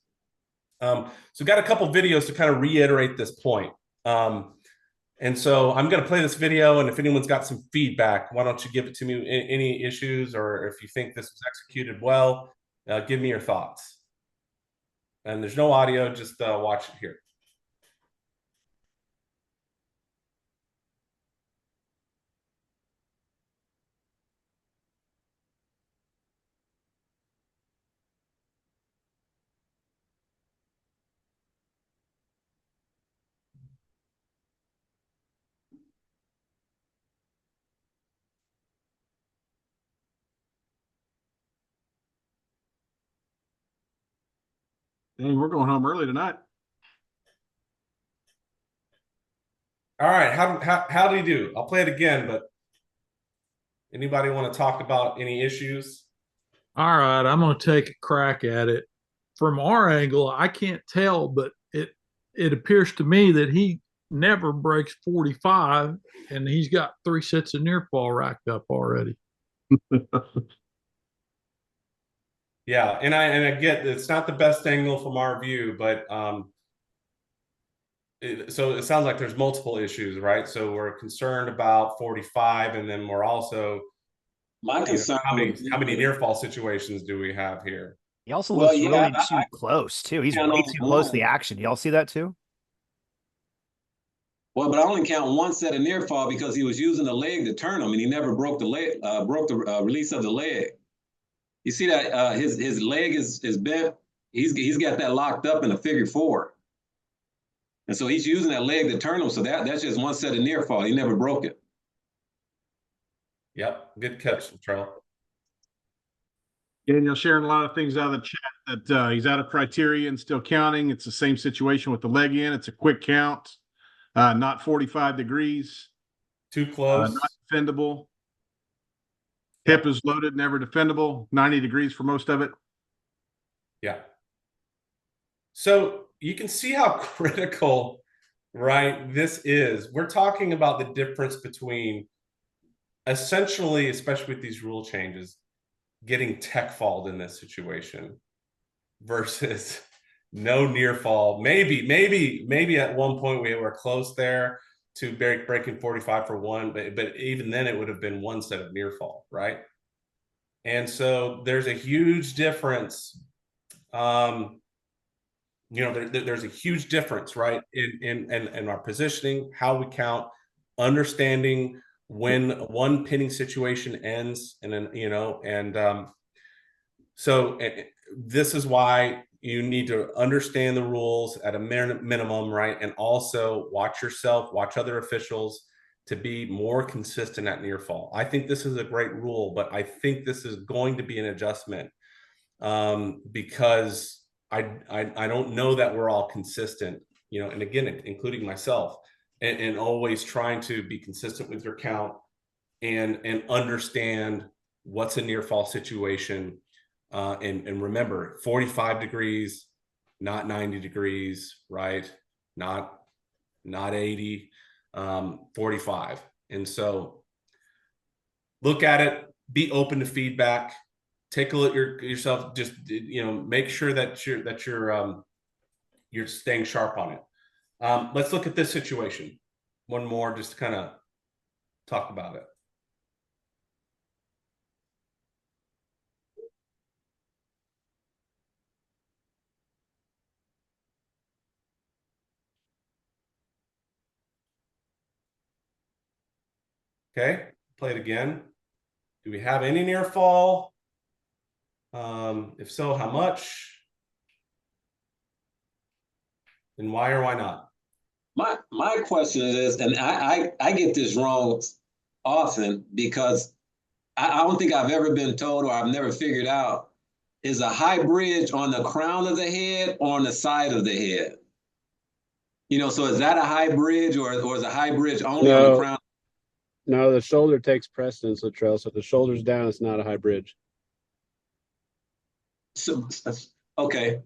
Speaker 2: So we've got a couple videos to kind of reiterate this point. And so I'm going to play this video, and if anyone's got some feedback, why don't you give it to me? Any issues, or if you think this was executed well, give me your thoughts. And there's no audio, just watch it here.
Speaker 1: Dang, we're going home early tonight.
Speaker 2: All right, how did he do? I'll play it again, but anybody want to talk about any issues?
Speaker 6: All right, I'm going to take a crack at it. From our angle, I can't tell, but it appears to me that he never breaks 45, and he's got 3 sets of near fall racked up already.
Speaker 2: Yeah, and I get it's not the best angle from our view, but so it sounds like there's multiple issues, right? So we're concerned about 45, and then we're also,
Speaker 7: My concern,
Speaker 2: how many near fall situations do we have here?
Speaker 8: He also looks really
Speaker 7: I
Speaker 8: too close too. He's
Speaker 7: count
Speaker 8: way
Speaker 7: on
Speaker 8: too close to the
Speaker 7: one.
Speaker 8: action. Y'all see that too?
Speaker 7: Well, but I only count 1 set of near fall because he was using the leg to turn him, and he never broke the leg, broke the release of the leg. You see that his leg is bent. He's got that locked up in a figure 4, and so he's using that leg to turn him. So that's just 1 set of near fall. He never broke it.
Speaker 2: Yep, good catch, Latrell.
Speaker 1: Daniel sharing a lot of things out of the chat that he's out of criteria and still counting. It's the same situation with the leg in. It's a quick count, not 45 degrees.
Speaker 2: Too close.
Speaker 1: Not defendable. Hip is loaded, never defendable. 90 degrees for most of it.
Speaker 2: Yeah. So you can see how critical, right, this is. We're talking about the difference between essentially, especially with these rule changes, getting tech falled in this situation versus no near fall. Maybe at one point we were close there to breaking 45 for 1, but even then it would have been 1 set of near fall, right? And so there's a huge difference. You know, there's a huge difference, right, in our positioning, how we count, understanding when one pinning situation ends, and then, you know, and so this is why you need to understand the rules at a minimum, right? And also watch yourself, watch other officials to be more consistent at near fall. I think this is a great rule, but I think this is going to be an adjustment because I don't know that we're all consistent, you know, and again, including myself, and always trying to be consistent with your count and understand what's a near fall situation. And remember, 45 degrees, not 90 degrees, right? Not 80, 45. And so look at it, be open to feedback, take a look at yourself, just, you know, make sure that you're staying sharp on it. Let's look at this situation. One more, just to kind of talk about it. Okay, play it again. Do we have any near fall? If so, how much? And why or why not?
Speaker 7: My question is, and I get this wrong often because I don't think I've ever been told, or I've never figured out, is a high bridge on the crown of the head or on the side of the head? You know, so is that a high bridge, or is a high bridge only on the crown?
Speaker 9: No, the shoulder takes precedence, Latrell. So if the shoulder's down, it's not a high bridge.
Speaker 7: So, okay.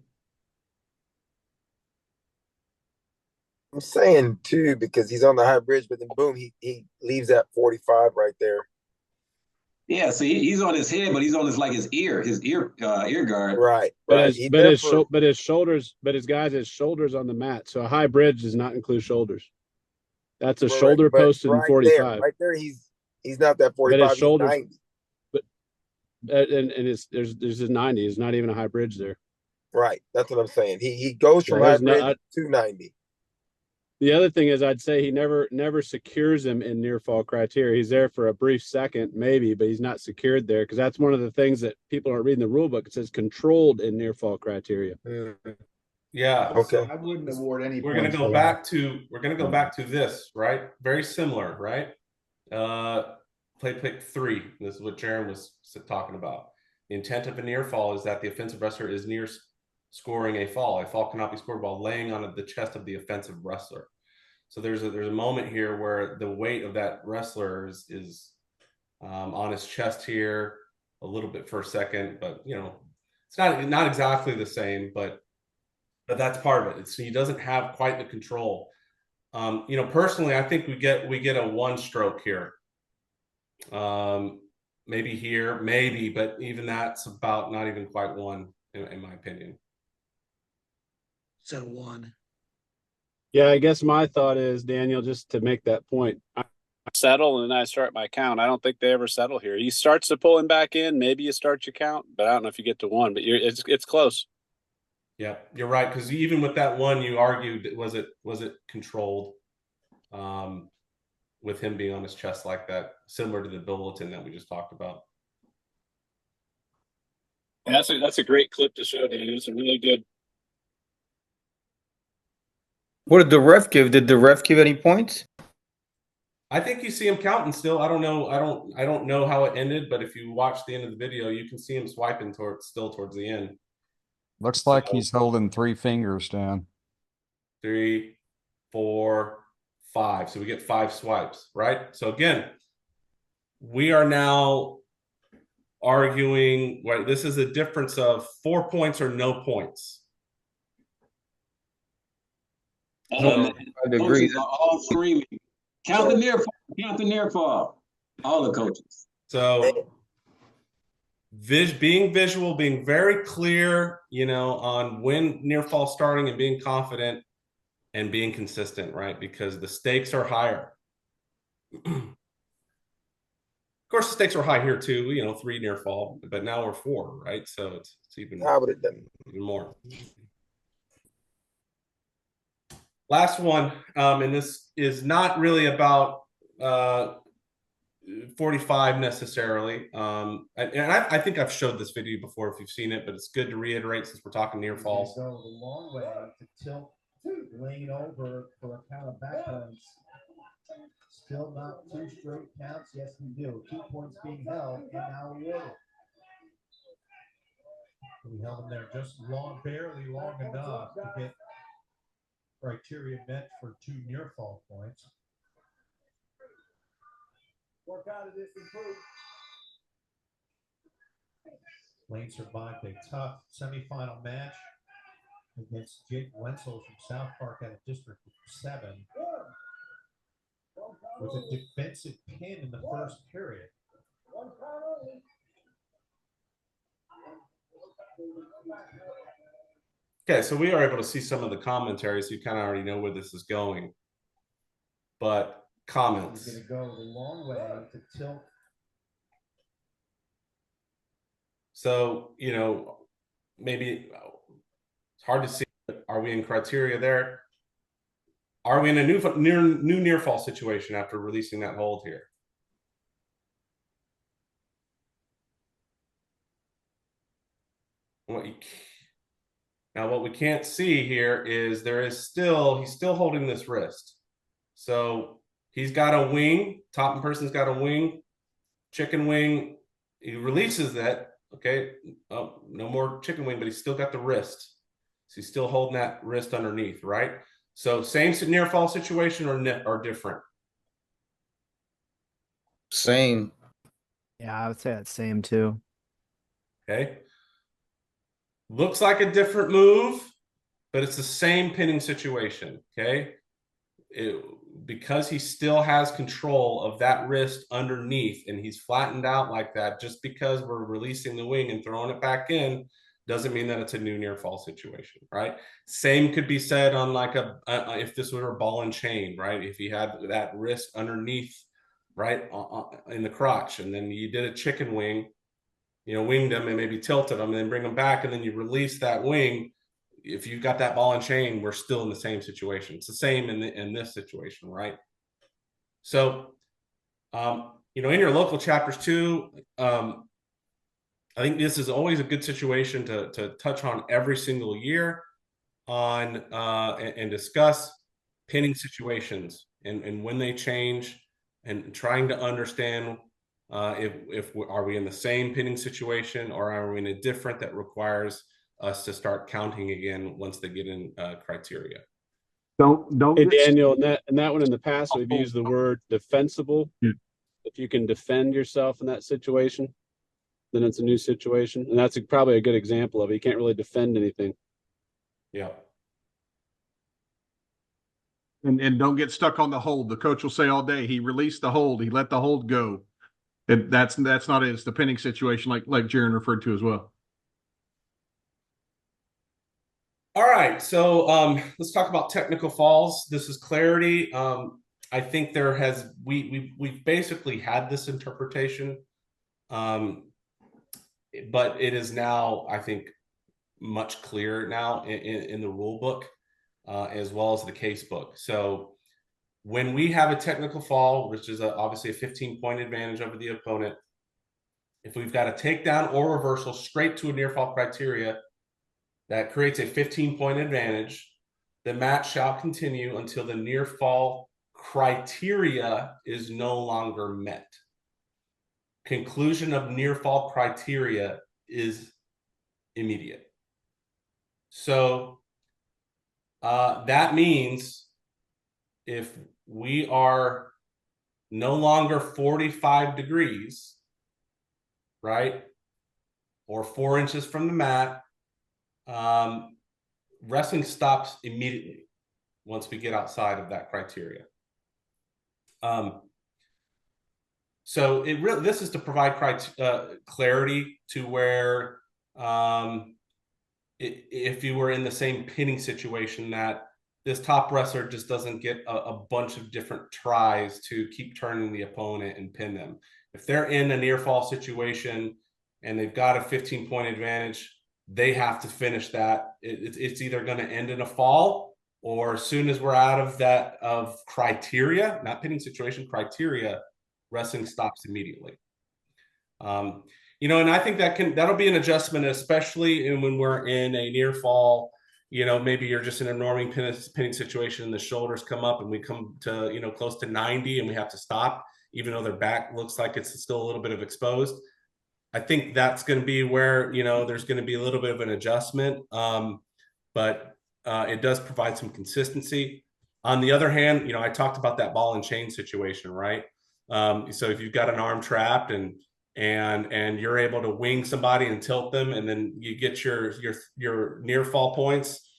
Speaker 4: I'm saying too, because he's on the high bridge, but then boom, he leaves that 45 right there.
Speaker 7: Yeah, so he's on his head, but he's on his ear guard.
Speaker 4: Right.
Speaker 9: But
Speaker 4: right.
Speaker 9: his shoulders, but his shoulders on the mat. So a high bridge does not include shoulders. That's a shoulder posted in 45.
Speaker 4: Right there, he's not that 45.
Speaker 9: But his shoulders,
Speaker 4: 90.
Speaker 9: but and there's a 90. It's not even a high bridge there.
Speaker 4: Right. That's what I'm saying. He goes from high bridge to 90.
Speaker 9: The other thing is, I'd say he never secures him in near fall criteria. He's there for a brief second, maybe, but he's not secured there, because that's one of the things that people aren't reading the rule book. It says controlled in near fall criteria.
Speaker 2: Yeah.
Speaker 4: Okay.
Speaker 5: I wouldn't award any.
Speaker 2: We're gonna go back to this, right? Very similar, right? Play pick 3. This is what Jaron was talking about. The intent of a near fall is that the offensive wrestler is near scoring a fall. A fall cannot be scored while laying on the chest of the offensive wrestler. So there's a moment here where the weight of that wrestler is on his chest here a little bit for a second, but you know, it's not exactly the same, but that's part of it. He doesn't have quite the control. You know, personally, I think we get a 1 stroke here. Maybe here, maybe, but even that's about not even quite 1 in my opinion.
Speaker 10: So 1.
Speaker 9: Yeah, I guess my thought is, Daniel, just to make that point, I settle and then I start my count. I don't think they ever settle here. He starts to pull him back in. Maybe you start your count, but I don't know if you get to 1. But it's close.
Speaker 2: Yeah, you're right, because even with that 1, you argued, was it controlled, with him being on his chest like that, similar to the bulletin that we just talked about.
Speaker 9: Yeah, that's a great clip to show, Daniel. It's a really good.
Speaker 11: What did the ref give? Did the ref give any points?
Speaker 2: I think you see him counting still. I don't know. I don't know how it ended, but if you watch the end of the video, you can see him swiping towards the end.
Speaker 12: Looks like he's holding 3 fingers down.
Speaker 2: 3, 4, 5. So we get 5 swipes, right? So again, we are now arguing, right? This is a difference of 4 points or no points.
Speaker 7: Oh, man. Coaches are all screaming, count the near fall, count the near fall. All the coaches.
Speaker 2: So being visual, being very clear, you know, on when near fall starting and being confident and being consistent, right? Because the stakes are higher. Of course, the stakes are high here too, you know, 3 near fall, but now we're 4, right? So it's even more. Last one, and this is not really about 45 necessarily. I think I've showed this video before if you've seen it, but it's good to reiterate since we're talking near falls.
Speaker 13: Go a long way to tilt, lean over for a count of backwards. Still not 2 straight counts. Yes, we do. 2 points being held and now awarded. We held them there just barely long enough to get criteria met for 2 near fall points. Work out of this improved. Lane survived a tough semifinal match against Jake Wenzel from South Park out of District 7 with a defensive pin in the first period.
Speaker 2: Okay, so we are able to see some of the commentary, so you kind of already know where this is going. But comments.
Speaker 13: He's going to go the long way to tilt.
Speaker 2: So, you know, maybe it's hard to see. Are we in criteria there? Are we in a new near fall situation after releasing that hold here? Now, what we can't see here is he's still holding this wrist. So he's got a wing, top person's got a wing, chicken wing. He releases that. Okay, oh, no more chicken wing, but he's still got the wrist. So he's still holding that wrist underneath, right? So same near fall situation or different?
Speaker 11: Same.
Speaker 8: Yeah, I would say that's same too.
Speaker 2: Okay. Looks like a different move, but it's the same pinning situation. Okay. Because he still has control of that wrist underneath and he's flattened out like that, just because we're releasing the wing and throwing it back in doesn't mean that it's a new near fall situation, right? Same could be said on like if this were a ball and chain, right? If he had that wrist underneath, right, in the crotch, and then you did a chicken wing, you know, winged him and maybe tilted him and then bring him back, and then you release that wing. If you've got that ball and chain, we're still in the same situation. It's the same in this situation, right? So, you know, in your local chapters too, I think this is always a good situation to touch on every single year on and discuss pinning situations and when they change, and trying to understand if are we in the same pinning situation or are we in a different that requires us to start counting again once they get in criteria.
Speaker 1: Don't.
Speaker 9: Hey, Daniel, and that one in the past, we've used the word defensible.
Speaker 1: Yeah.
Speaker 9: If you can defend yourself in that situation, then it's a new situation. And that's probably a good example of it. You can't really defend anything.
Speaker 2: Yeah.
Speaker 1: And don't get stuck on the hold. The coach will say all day, he released the hold, he let the hold go. And that's not it. It's the pinning situation, like Jaron referred to as well.
Speaker 2: All right, so let's talk about technical falls. This is clarity. I think there has we've basically had this interpretation, but it is now, I think, much clearer now in the rule book as well as the case book. So when we have a technical fall, which is obviously a 15-point advantage over the opponent, if we've got a takedown or reversal straight to a near fall criteria, that creates a 15-point advantage. The match shall continue until the near fall criteria is no longer met. Conclusion of near fall criteria is immediate. So that means if we are no longer 45 degrees, right, or 4 inches from the mat, wrestling stops immediately once we get outside of that criteria. So this is to provide clarity to where if you were in the same pinning situation, that this top wrestler just doesn't get a bunch of different tries to keep turning the opponent and pin them. If they're in a near fall situation and they've got a 15-point advantage, they have to finish that. It's either going to end in a fall, or as soon as we're out of that criteria, not pinning situation, criteria, wrestling stops immediately. You know, and I think that'll be an adjustment, especially when we're in a near fall. You know, maybe you're just in a norming pinning situation and the shoulders come up and we come to, you know, close to 90 and we have to stop, even though their back looks like it's still a little bit of exposed. I think that's going to be where, you know, there's going to be a little bit of an adjustment, but it does provide some consistency. On the other hand, you know, I talked about that ball and chain situation, right? So if you've got an arm trapped and you're able to wing somebody and tilt them, and then you get your near fall points,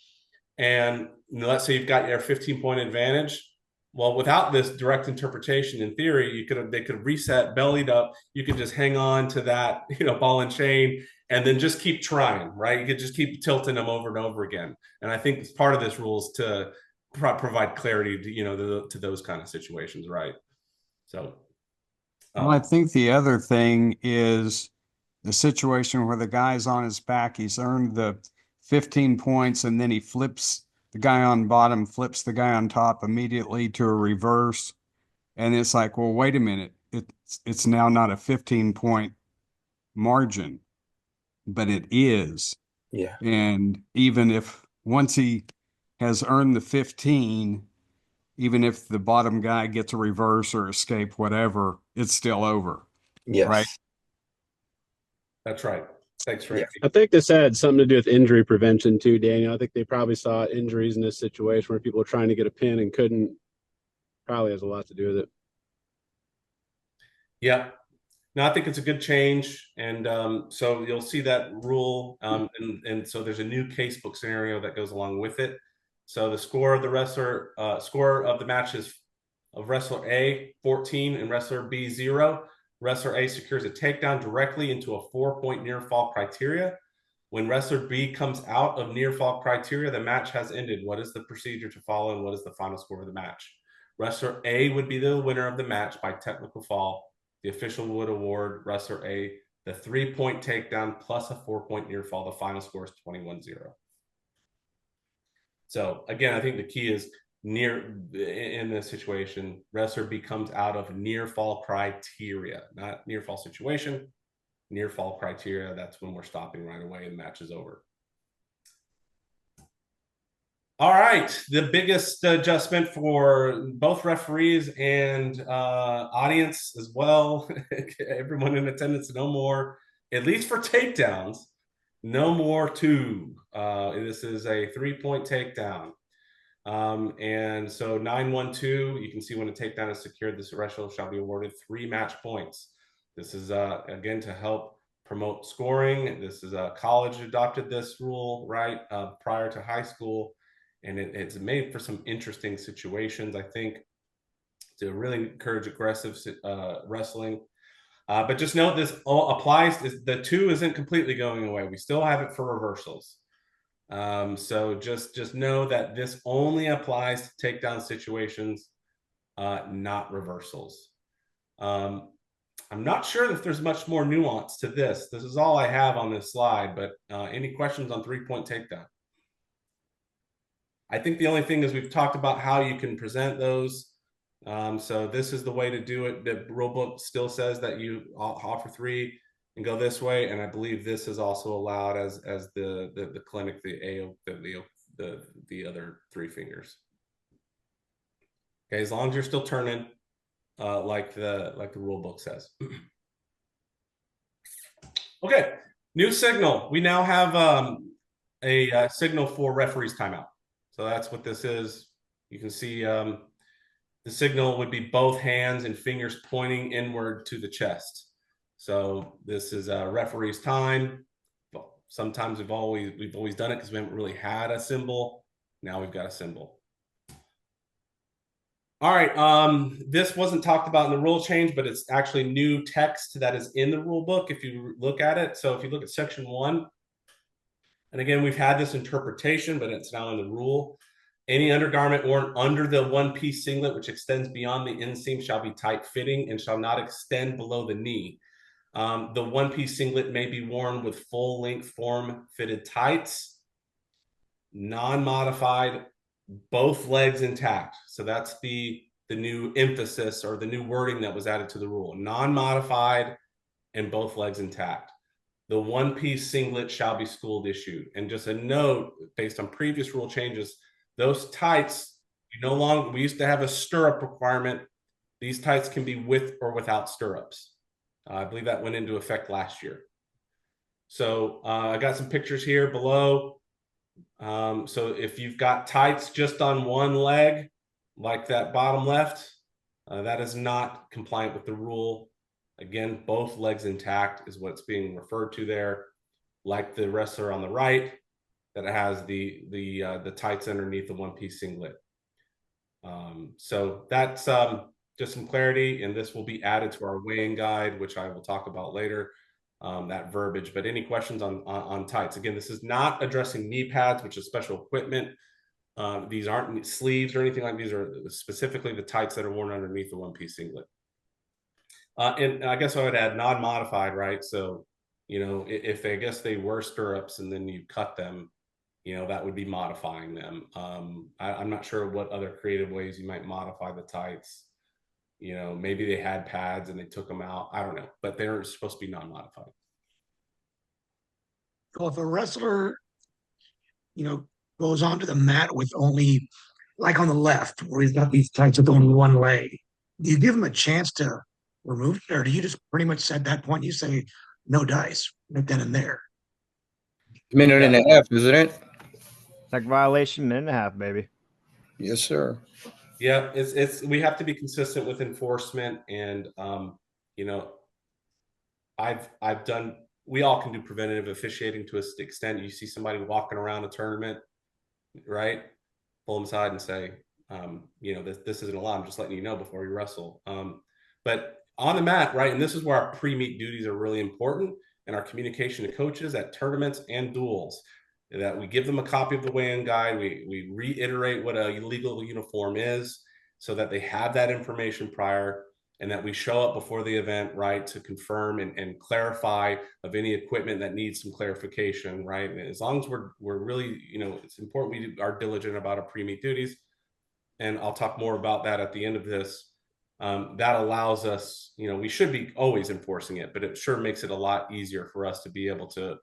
Speaker 2: and let's say you've got your 15-point advantage. Well, without this direct interpretation, in theory, they could reset bellied up. You could just hang on to that, you know, ball and chain and then just keep trying, right? You could just keep tilting them over and over again. And I think part of this rule is to provide clarity to, to those kind of situations, right? So.
Speaker 12: Well, I think the other thing is the situation where the guy's on his back, he's earned the 15 points, and then he flips the guy on bottom, flips the guy on top immediately to a reverse. And it's like, well, wait a minute. It's now not a 15-point margin, but it is.
Speaker 4: Yeah.
Speaker 12: And even if once he has earned the 15, even if the bottom guy gets a reverse or escape, whatever, it's still over.
Speaker 4: Yes.
Speaker 12: Right.
Speaker 2: That's right. Thanks, Frank.
Speaker 9: I think this had something to do with injury prevention too, Daniel. I think they probably saw injuries in this situation where people were trying to get a pin and couldn't. Probably has a lot to do with it.
Speaker 2: Yeah. No, I think it's a good change. And so you'll see that rule. And so there's a new casebook scenario that goes along with it. So the score of the wrestler, score of the match is of wrestler A 14 and wrestler B 0. Wrestler A secures a takedown directly into a 4-point near fall criteria. When wrestler B comes out of near fall criteria, the match has ended. What is the procedure to follow, and what is the final score of the match? Wrestler A would be the winner of the match by technical fall. The official would award wrestler A the 3-point takedown plus a 4-point near fall. The final score is 21-0. So again, I think the key is in this situation, wrestler B comes out of near fall criteria, not near fall situation, near fall criteria. That's when we're stopping right away and the match is over. All right, the biggest adjustment for both referees and audience as well, everyone in attendance, no more, at least for takedowns, no more 2. This is a 3-point takedown. And so 9-1-2, you can see when a takedown is secured, this wrestler shall be awarded 3 match points. This is, again, to help promote scoring. This is college adopted this rule, right, prior to high school. And it's made for some interesting situations, I think, to really encourage aggressive wrestling. But just note this all applies. The 2 isn't completely going away. We still have it for reversals. So just know that this only applies to takedown situations, not reversals. I'm not sure if there's much more nuance to this. This is all I have on this slide, but any questions on 3-point takedown? I think the only thing is we've talked about how you can present those. So this is the way to do it. The rule book still says that you offer 3 and go this way, and I believe this is also allowed as the clinic, the other 3 fingers. Okay, as long as you're still turning like the rule book says. Okay, new signal. We now have a signal for referee's timeout. So that's what this is. You can see the signal would be both hands and fingers pointing inward to the chest. So this is a referee's time. Sometimes we've always done it because we haven't really had a symbol. Now we've got a symbol. All right, this wasn't talked about in the rule change, but it's actually new text that is in the rule book if you look at it. So if you look at section 1, and again, we've had this interpretation, but it's now in the rule. Any undergarment worn under the one-piece singlet, which extends beyond the inseam, shall be tight-fitting and shall not extend below the knee. The one-piece singlet may be worn with full-length form-fitted tights, non-modified, both legs intact. So that's the new emphasis or the new wording that was added to the rule. Non-modified and both legs intact. The one-piece singlet shall be school issued. And just a note, based on previous rule changes, those tights, we used to have a stirrup requirement. These tights can be with or without stirrups. I believe that went into effect last year. So I got some pictures here below. So if you've got tights just on one leg, like that bottom left, that is not compliant with the rule. Again, both legs intact is what's being referred to there, like the wrestler on the right that has the tights underneath the one-piece singlet. So that's just some clarity, and this will be added to our weighing guide, which I will talk about later. that verbiage. But any questions on tights? Again, this is not addressing knee pads, which is special equipment. These aren't sleeves or anything like these. Are specifically the tights that are worn underneath the one-piece singlet. And I guess I would add non-modified, right? So, you know, if I guess they were stirrups and then you cut them, you know, that would be modifying them. I'm not sure what other creative ways you might modify the tights. You know, maybe they had pads and they took them out. I don't know, but they're supposed to be non-modified.
Speaker 10: So if a wrestler, you know, goes onto the mat with only, like on the left, where he's got these tights with only one leg, do you give him a chance to remove it, or do you just pretty much at that point you say no dice right then and there?
Speaker 11: Minute and a half, isn't it?
Speaker 8: Tech violation, minute and a half, baby.
Speaker 11: Yes, sir.
Speaker 2: Yeah, it's we have to be consistent with enforcement, and you know, I've done. We all can do preventative officiating to an extent. You see somebody walking around a tournament, right? Pull them aside and say, you know, this isn't allowed. I'm just letting you know before you wrestle. But on the mat, right? And this is where our pre-meet duties are really important, and our communication to coaches at tournaments and duels. That we give them a copy of the weigh-in guide. We reiterate what a legal uniform is, so that they have that information prior, and that we show up before the event, right, to confirm and clarify of any equipment that needs some clarification, right? And as long as we're really, you know, it's important we are diligent about our pre-meet duties, and I'll talk more about that at the end of this. That allows us, you know, we should be always enforcing it, but it sure makes it a lot easier for us to be able to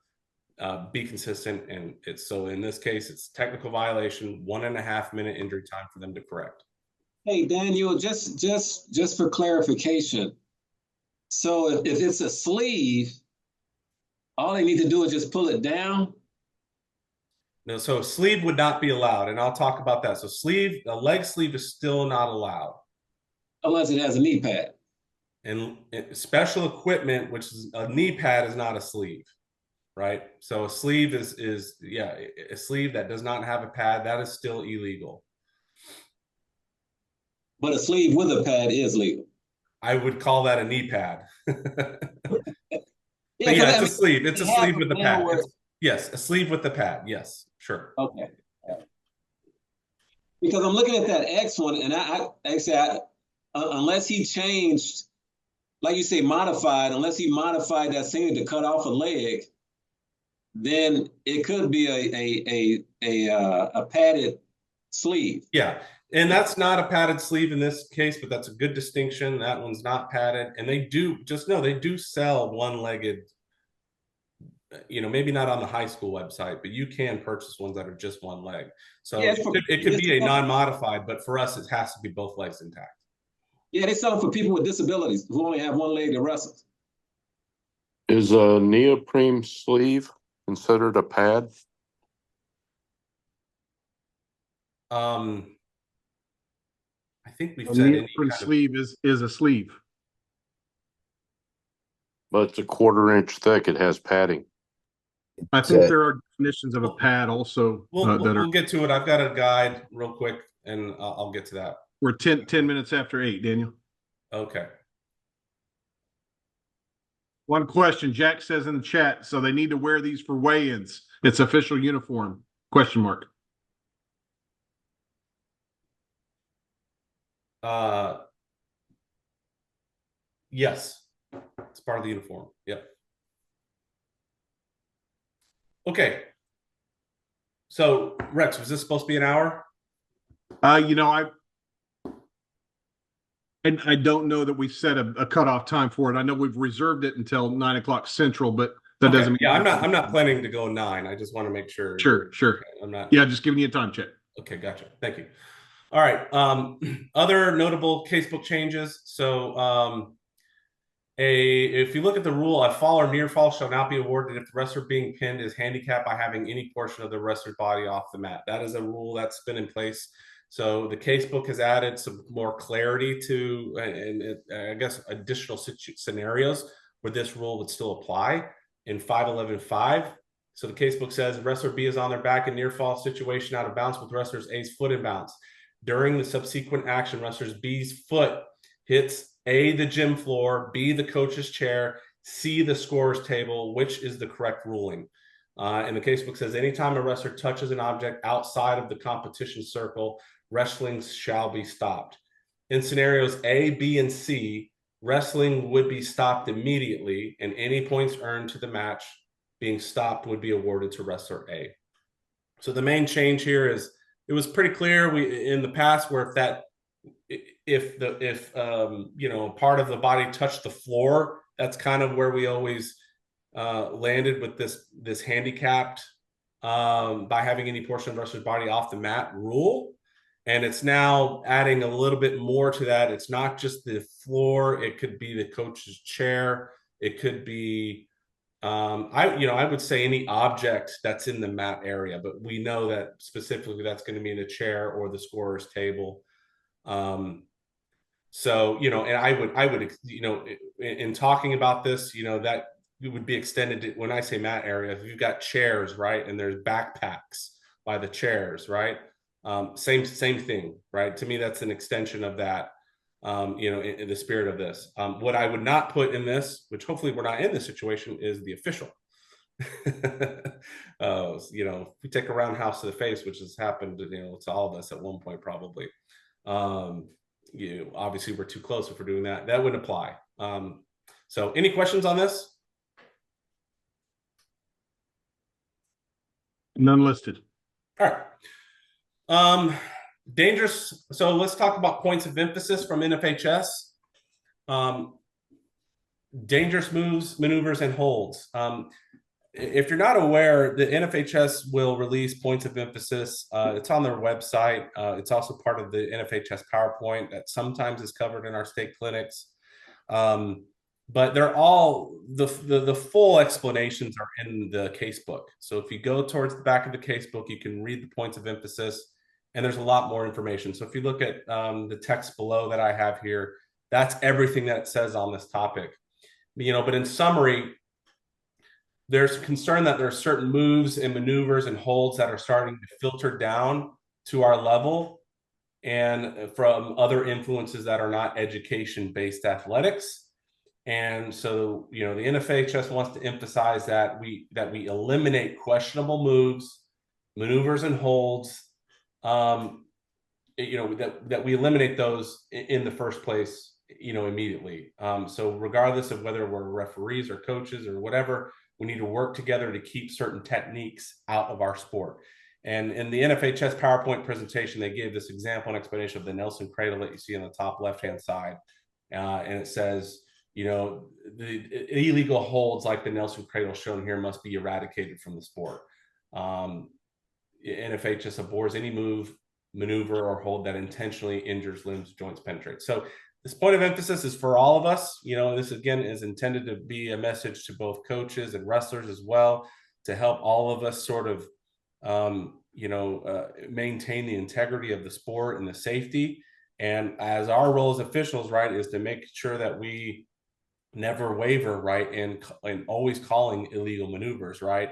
Speaker 2: be consistent. And it's, so in this case, it's technical violation, 1.5 minute injury time for them to correct.
Speaker 7: Hey, Daniel, just for clarification. So if it's a sleeve, all they need to do is just pull it down?
Speaker 2: No, so sleeve would not be allowed, and I'll talk about that. So sleeve, a leg sleeve is still not allowed.
Speaker 7: Unless it has a knee pad.
Speaker 2: And special equipment, which is a knee pad, is not a sleeve, right? So a sleeve is yeah, a sleeve that does not have a pad, that is still illegal.
Speaker 7: But a sleeve with a pad is legal.
Speaker 2: I would call that a knee pad.
Speaker 7: Yeah,
Speaker 2: yeah, it's a sleeve. It's a sleeve with the pad. Yes, a sleeve with the pad. Yes, sure.
Speaker 7: Okay. Because I'm looking at that X one, and I unless he changed, like you say, modified, unless he modified that thing to cut off a leg, then it could be a padded sleeve.
Speaker 2: Yeah. And that's not a padded sleeve in this case, but that's a good distinction. That one's not padded. And they do, just know, they do sell one-legged, you know, maybe not on the high school website, but you can purchase ones that are just one leg. So yeah, it could be a non-modified, but for us, it has to be both legs intact.
Speaker 7: Yeah, they sell them for people with disabilities who only have one leg to wrestle.
Speaker 14: Is a neoprene sleeve considered a pad?
Speaker 2: I think we've
Speaker 1: a
Speaker 2: said
Speaker 1: neoprene sleeve is a sleeve.
Speaker 14: But it's a 1/4 inch thick. It has padding.
Speaker 1: I think there are definitions of a pad also.
Speaker 2: We'll get to it. I've got a guide real quick, and I'll get to that.
Speaker 1: We're 10 minutes after 8, Daniel.
Speaker 2: Okay.
Speaker 1: One question, Jack says in the chat, so they need to wear these for weigh-ins. It's official uniform, question mark.
Speaker 2: Yes, it's part of the uniform. Yep. Okay. So Rex, was this supposed to be an hour?
Speaker 1: You know, I don't know that we set a cutoff time for it. I know we've reserved it until 9 o'clock Central, but that doesn't mean.
Speaker 2: Yeah, I'm not planning to go 9. I just want to make sure.
Speaker 1: Sure.
Speaker 2: Okay, I'm not.
Speaker 1: Yeah, just giving you a time check.
Speaker 2: Okay, gotcha. Thank you. All right. Other notable casebook changes. So if you look at the rule, a fall or near fall shall not be awarded if the wrestler being pinned is handicapped by having any portion of the wrestler's body off the mat. That is a rule that's been in place. So the casebook has added some more clarity to, and I guess additional scenarios where this rule would still apply in 5.11.5. So the casebook says wrestler B is on their back in near fall situation out of bounds with wrestler's A's foot in bounds. During the subsequent action, wrestler's B's foot hits A, the gym floor, B, the coach's chair, see the scorer's table, which is the correct ruling. And the casebook says, anytime a wrestler touches an object outside of the competition circle, wrestling shall be stopped. In scenarios A, B, and C, wrestling would be stopped immediately, and any points earned to the match being stopped would be awarded to wrestler A. So the main change here is, it was pretty clear in the past where if you know, part of the body touched the floor, that's kind of where we always landed with this handicapped by having any portion of the wrestler's body off the mat rule. And it's now adding a little bit more to that. It's not just the floor. It could be the coach's chair. It could be, I would say any object that's in the mat area, but we know that specifically that's going to be in a chair or the scorer's table. So, you know, and I would, you know, in talking about this, you know, that it would be extended to, when I say mat area, if you've got chairs, right, and there's backpacks by the chairs, right? Same thing, right? To me, that's an extension of that, you know, in the spirit of this. What I would not put in this, which hopefully we're not in this situation, is the official. You know, if we take a roundhouse to the face, which has happened, you know, to all of us at one point probably. You know, obviously we're too close if we're doing that. That wouldn't apply. So any questions on this?
Speaker 1: None listed.
Speaker 2: All right. Dangerous. So let's talk about points of emphasis from NFHS. Dangerous moves, maneuvers, and holds. If you're not aware, the NFHS will release points of emphasis. It's on their website. It's also part of the NFHS PowerPoint that sometimes is covered in our state clinics. But they're all, the full explanations are in the casebook. So if you go towards the back of the casebook, you can read the points of emphasis, and there's a lot more information. So if you look at the text below that I have here, that's everything that it says on this topic. You know, but in summary, there's concern that there are certain moves and maneuvers and holds that are starting to filter down to our level and from other influences that are not education-based athletics. And so, you know, the NFHS wants to emphasize that we eliminate questionable moves, maneuvers, and holds. You know, that we eliminate those in the first place, you know, immediately. So regardless of whether we're referees or coaches or whatever, we need to work together to keep certain techniques out of our sport. And in the NFHS PowerPoint presentation, they gave this example and explanation of the Nelson cradle that you see on the top left-hand side. And it says, you know, the illegal holds like the Nelson cradle shown here must be eradicated from the sport. NFHS abhors any move, maneuver, or hold that intentionally injures limbs, joints, penetrates. So this point of emphasis is for all of us. You know, this again is intended to be a message to both coaches and wrestlers as well, to help all of us sort of, you know, maintain the integrity of the sport and the safety. And as our role as officials, right, is to make sure that we never waver, right, and always calling illegal maneuvers, right.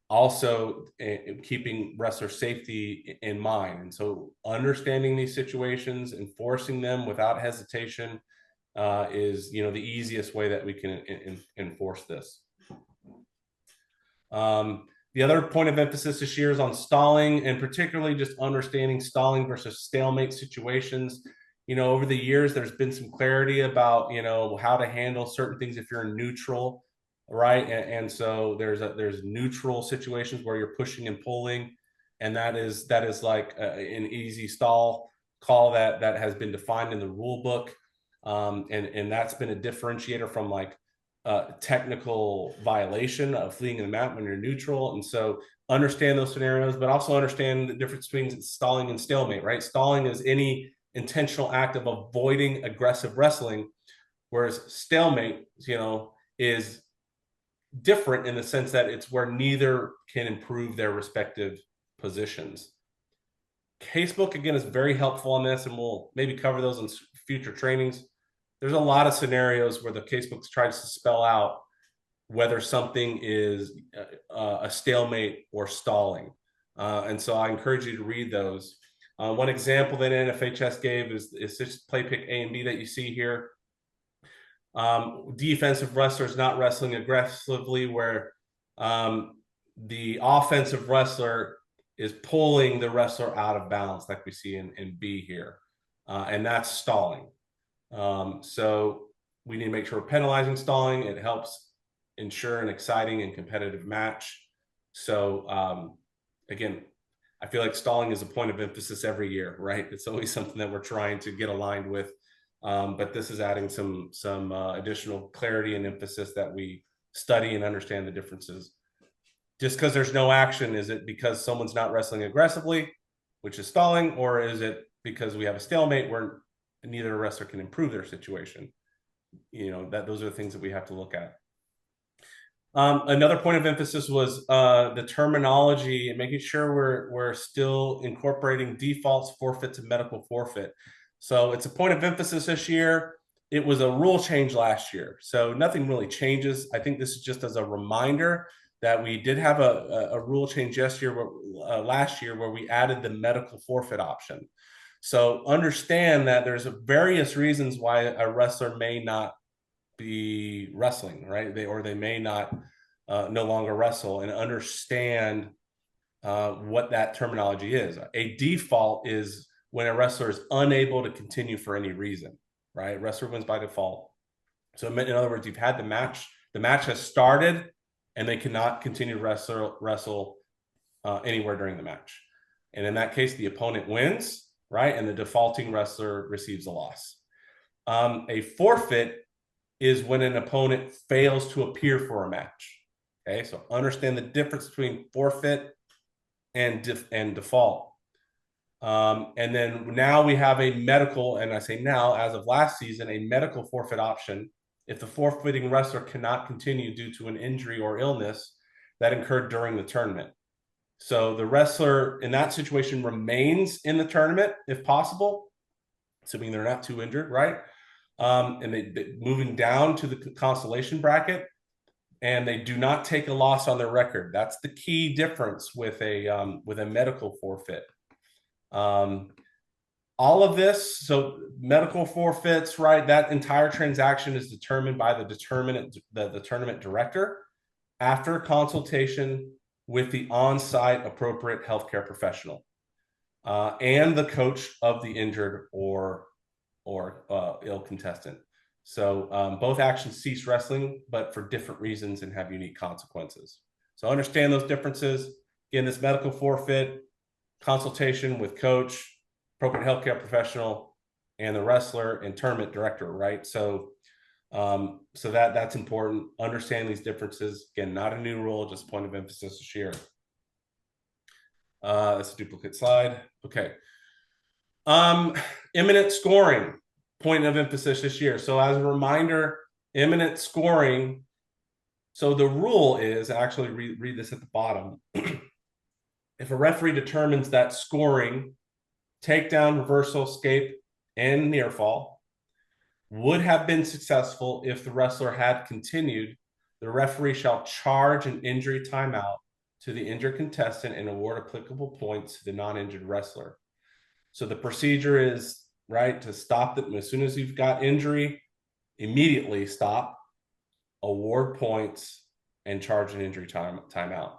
Speaker 2: Also keeping wrestler safety in mind. And so understanding these situations, enforcing them without hesitation is, you know, the easiest way that we can enforce this. The other point of emphasis this year is on stalling, and particularly just understanding stalling versus stalemate situations. You know, over the years, there's been some clarity about, you know, how to handle certain things if you're in neutral, right? And so there's neutral situations where you're pushing and pulling, and that is like an easy stall call that has been defined in the rule book, and that's been a differentiator from like technical violation of fleeing the mat when you're neutral. And so understand those scenarios, but also understand the difference between stalling and stalemate, right? Stalling is any intentional act of avoiding aggressive wrestling, whereas stalemate, you know, is different in the sense that it's where neither can improve their respective positions. Casebook, again, is very helpful on this, and we'll maybe cover those in future trainings. There's a lot of scenarios where the casebook tries to spell out whether something is a stalemate or stalling. And so I encourage you to read those. One example that NFHS gave is just play pick A and B that you see here. Defensive wrestlers not wrestling aggressively, where the offensive wrestler is pulling the wrestler out of balance, like we see in B here, and that's stalling. So we need to make sure we're penalizing stalling. It helps ensure an exciting and competitive match. So again, I feel like stalling is a point of emphasis every year, right? It's always something that we're trying to get aligned with. But this is adding some additional clarity and emphasis that we study and understand the differences. Just because there's no action, is it because someone's not wrestling aggressively, which is stalling, or is it because we have a stalemate where neither wrestler can improve their situation? You know, those are the things that we have to look at. Another point of emphasis was the terminology and making sure we're still incorporating defaults, forfeits, and medical forfeit. So it's a point of emphasis this year. It was a rule change last year, so nothing really changes. I think this is just as a reminder that we did have a rule change last year where we added the medical forfeit option. So understand that there's various reasons why a wrestler may not be wrestling, right? They may not no longer wrestle, and understand what that terminology is. A default is when a wrestler is unable to continue for any reason, right? Wrestler wins by default. So in other words, you've had the match has started, and they cannot continue to wrestle anywhere during the match. And in that case, the opponent wins, right? And the defaulting wrestler receives a loss. A forfeit is when an opponent fails to appear for a match. Okay, so understand the difference between forfeit and default. And then now we have a medical, and I say now, as of last season, a medical forfeit option if the forfeiting wrestler cannot continue due to an injury or illness that occurred during the tournament. So the wrestler in that situation remains in the tournament if possible, assuming they're not too injured, right? And they moving down to the consolation bracket, and they do not take a loss on their record. That's the key difference with a medical forfeit. All of this, so medical forfeits, right? That entire transaction is determined by the tournament director after consultation with the on-site appropriate healthcare professional and the coach of the injured or ill contestant. So both actions cease wrestling, but for different reasons and have unique consequences. So understand those differences. Again, this medical forfeit, consultation with coach, appropriate healthcare professional, and the wrestler and tournament director, right? So that's important. Understand these differences. Again, not a new rule, just point of emphasis this year. That's a duplicate slide. Okay. Imminent scoring, point of emphasis this year. So as a reminder, imminent scoring. So the rule is, actually read this at the bottom. If a referee determines that scoring, takedown, reversal, escape, and near fall would have been successful if the wrestler had continued, the referee shall charge an injury timeout to the injured contestant and award applicable points to the non-injured wrestler. So the procedure is, right, to stop them as soon as you've got injury, immediately stop, award points, and charge an injury timeout.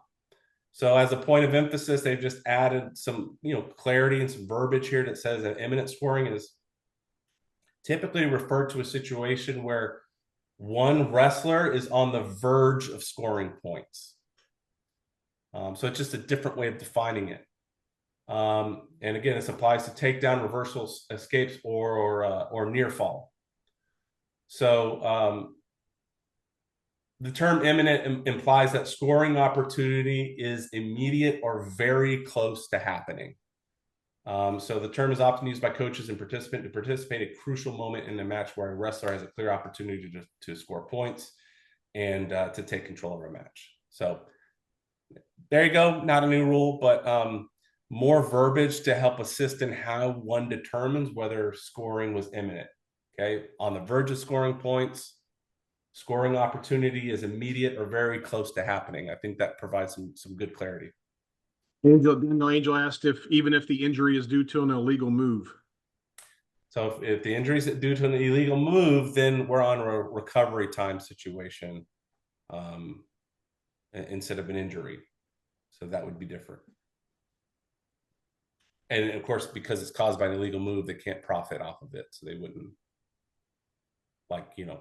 Speaker 2: So as a point of emphasis, they've just added some, clarity and some verbiage here that says that imminent scoring is typically referred to a situation where one wrestler is on the verge of scoring points. So it's just a different way of defining it. And again, this applies to takedown, reversals, escapes, or near fall. So the term imminent implies that scoring opportunity is immediate or very close to happening. So the term is often used by coaches and participants to participate a crucial moment in a match where a wrestler has a clear opportunity to score points and to take control of a match. So there you go. Not a new rule, but more verbiage to help assist in how one determines whether scoring was imminent. Okay, on the verge of scoring points, scoring opportunity is immediate or very close to happening. I think that provides some good clarity.
Speaker 1: Angel asked even if the injury is due to an illegal move.
Speaker 2: So if the injury is due to an illegal move, then we're on a recovery time situation instead of an injury. So that would be different. And of course, because it's caused by an illegal move, they can't profit off of it. So they wouldn't, like, you know,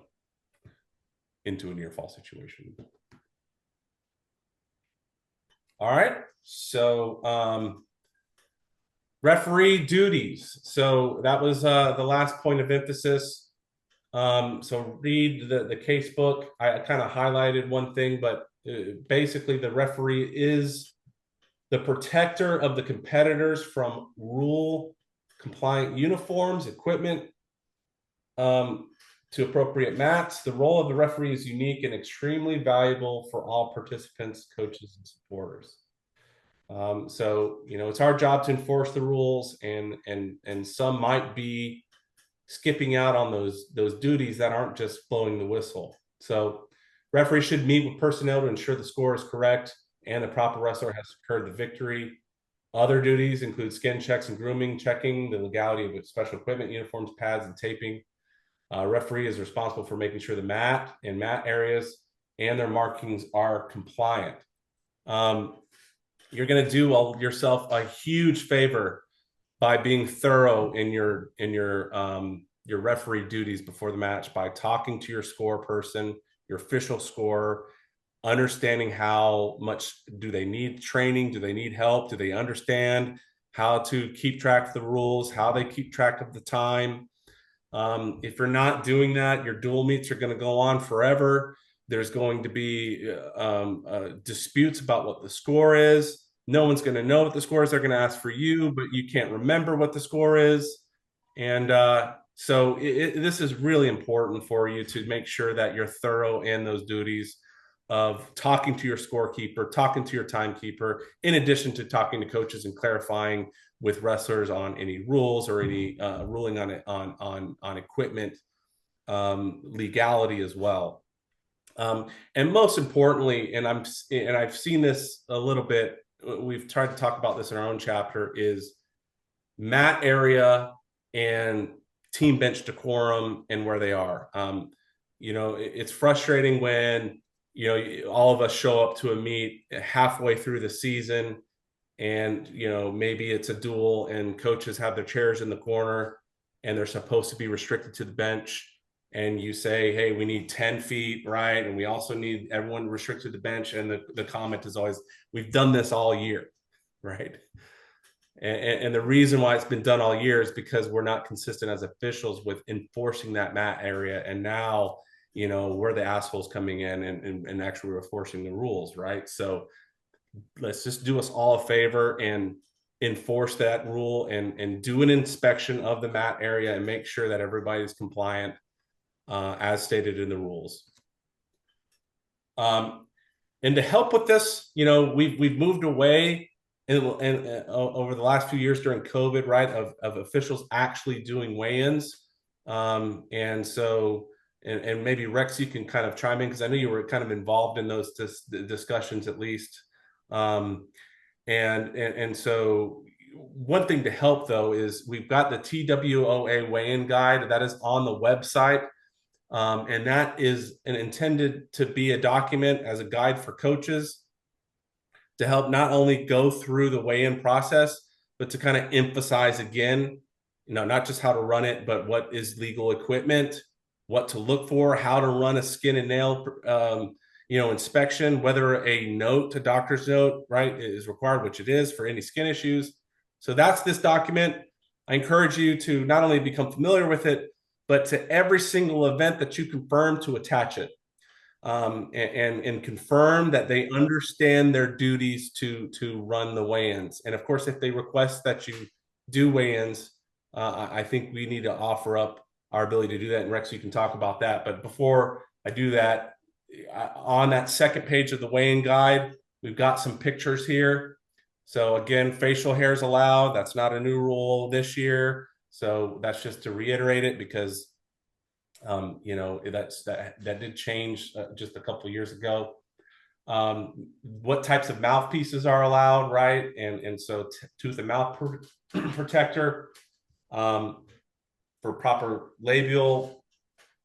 Speaker 2: into a near fall situation. All right. So referee duties. So that was the last point of emphasis. So read the case book. I kind of highlighted one thing, but basically the referee is the protector of the competitors from rule compliant uniforms, equipment, to appropriate mats. The role of the referee is unique and extremely valuable for all participants, coaches, and supporters. So, you know, it's our job to enforce the rules, and some might be skipping out on those duties that aren't just blowing the whistle. So referee should meet with personnel to ensure the score is correct and the proper wrestler has secured the victory. Other duties include skin checks and grooming, checking the legality of special equipment, uniforms, pads, and taping. Referee is responsible for making sure the mat and mat areas and their markings are compliant. You're going to do yourself a huge favor by being thorough in your referee duties before the match, by talking to your score person, your official scorer, understanding how much do they need training, do they need help, do they understand how to keep track of the rules, how they keep track of the time. If you're not doing that, your dual meets are going to go on forever. There's going to be disputes about what the score is. No one's going to know what the score is. They're going to ask for you, but you can't remember what the score is. And so this is really important for you to make sure that you're thorough in those duties of talking to your scorekeeper, talking to your timekeeper, in addition to talking to coaches and clarifying with wrestlers on any rules or any ruling on equipment legality as well. And most importantly, and I've seen this a little bit, we've tried to talk about this in our own chapter, is mat area and team bench decorum and where they are. You know, it's frustrating when, you know, all of us show up to a meet halfway through the season and, you know, maybe it's a duel and coaches have their chairs in the corner and they're supposed to be restricted to the bench. And you say, hey, we need 10 feet, right? And we also need everyone restricted to the bench. And the comment is always, we've done this all year, right? And the reason why it's been done all year is because we're not consistent as officials with enforcing that mat area. And now, you know, we're the assholes coming in and actually enforcing the rules, right? So let's just do us all a favor and enforce that rule and do an inspection of the mat area and make sure that everybody's compliant as stated in the rules. And to help with this, you know, we've moved away and over the last few years during COVID, right, of officials actually doing weigh-ins. And so, and maybe Rex, you can kind of chime in because I know you were kind of involved in those discussions at least. And so one thing to help though is we've got the TWOA weigh-in guide that is on the website. And that is intended to be a document as a guide for coaches to help not only go through the weigh-in process, but to kind of emphasize again, you know, not just how to run it, but what is legal equipment, what to look for, how to run a skin and nail, you know, inspection, whether a note to doctor's note, right, is required, which it is for any skin issues. So that's this document. I encourage you to not only become familiar with it, but to every single event that you confirm to attach it and confirm that they understand their duties to run the weigh-ins. And of course, if they request that you do weigh-ins, I think we need to offer up our ability to do that. And Rex, you can talk about that. But before I do that, on that second page of the weigh-in guide, we've got some pictures here. So again, facial hair is allowed. That's not a new rule this year. So that's just to reiterate it because, you know, that did change just a couple of years ago. What types of mouthpieces are allowed, right? And so tooth and mouth protector. for proper labial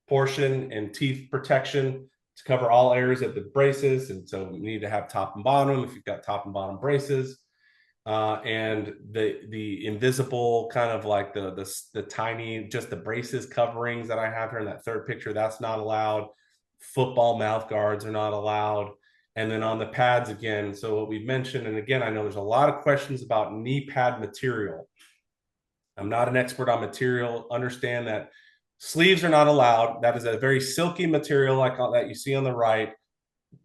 Speaker 2: portion and teeth protection to cover all areas of the braces. And so we need to have top and bottom if you've got top and bottom braces. And the invisible kind of like the tiny, just the braces coverings that I have here in that third picture, that's not allowed. Football mouth guards are not allowed. And then on the pads again, so what we've mentioned, and again, I know there's a lot of questions about knee pad material. I'm not an expert on material. Understand that sleeves are not allowed. That is a very silky material like that you see on the right.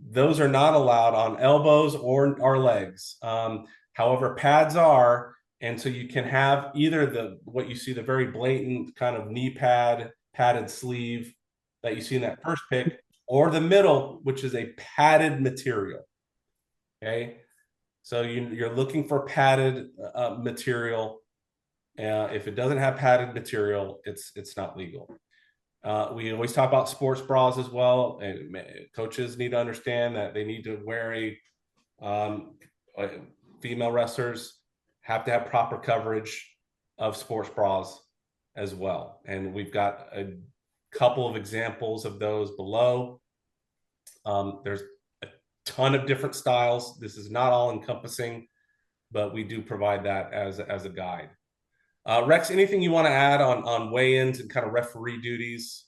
Speaker 2: Those are not allowed on elbows or legs. However, pads are, and so you can have either what you see, the very blatant kind of knee pad, padded sleeve that you see in that first pic, or the middle, which is a padded material. Okay, so you're looking for padded material. If it doesn't have padded material, it's not legal. We always talk about sports bras as well, and coaches need to understand that they need to wear female wrestlers have to have proper coverage of sports bras as well. And we've got a couple of examples of those below. There's a ton of different styles. This is not all encompassing, but we do provide that as a guide. Rex, anything you want to add on weigh-ins and kind of referee duties?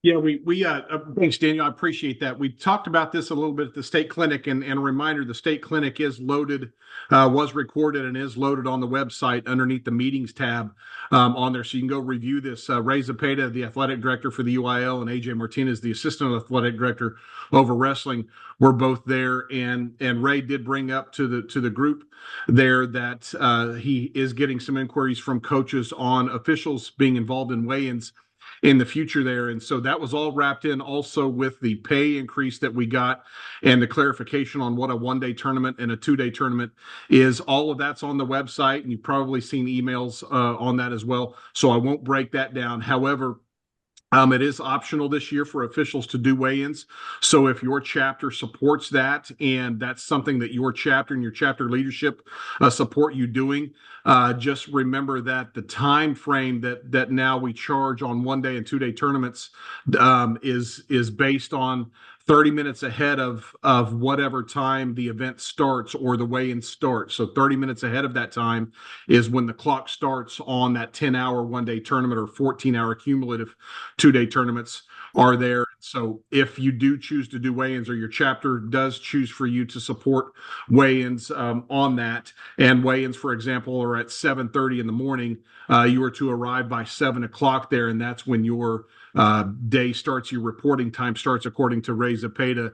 Speaker 1: Yeah, thanks, Daniel. I appreciate that. We talked about this a little bit at the state clinic, and a reminder, the state clinic is loaded, was recorded and is loaded on the website underneath the meetings tab on there. So you can go review this. Ray Zapata, the athletic director for the UIL, and AJ Martinez, the assistant athletic director over wrestling, were both there. And Ray did bring up to the group there that he is getting some inquiries from coaches on officials being involved in weigh-ins in the future there. And so that was all wrapped in also with the pay increase that we got and the clarification on what a one-day tournament and a two-day tournament is. All of that's on the website, and you've probably seen emails on that as well. So I won't break that down. However, it is optional this year for officials to do weigh-ins. So if your chapter supports that, and that's something that your chapter and your chapter leadership support you doing, just remember that the time frame that now we charge on one-day and two-day tournaments is based on 30 minutes ahead of whatever time the event starts or the weigh-in starts. So 30 minutes ahead of that time is when the clock starts on that 10-hour one-day tournament or 14-hour cumulative two-day tournaments are there. So if you do choose to do weigh-ins, or your chapter does choose for you to support weigh-ins on that, and weigh-ins, for example, are at 7:30 in the morning, you are to arrive by 7 o'clock there, and that's when your day starts, your reporting time starts. According to Ray Zapata,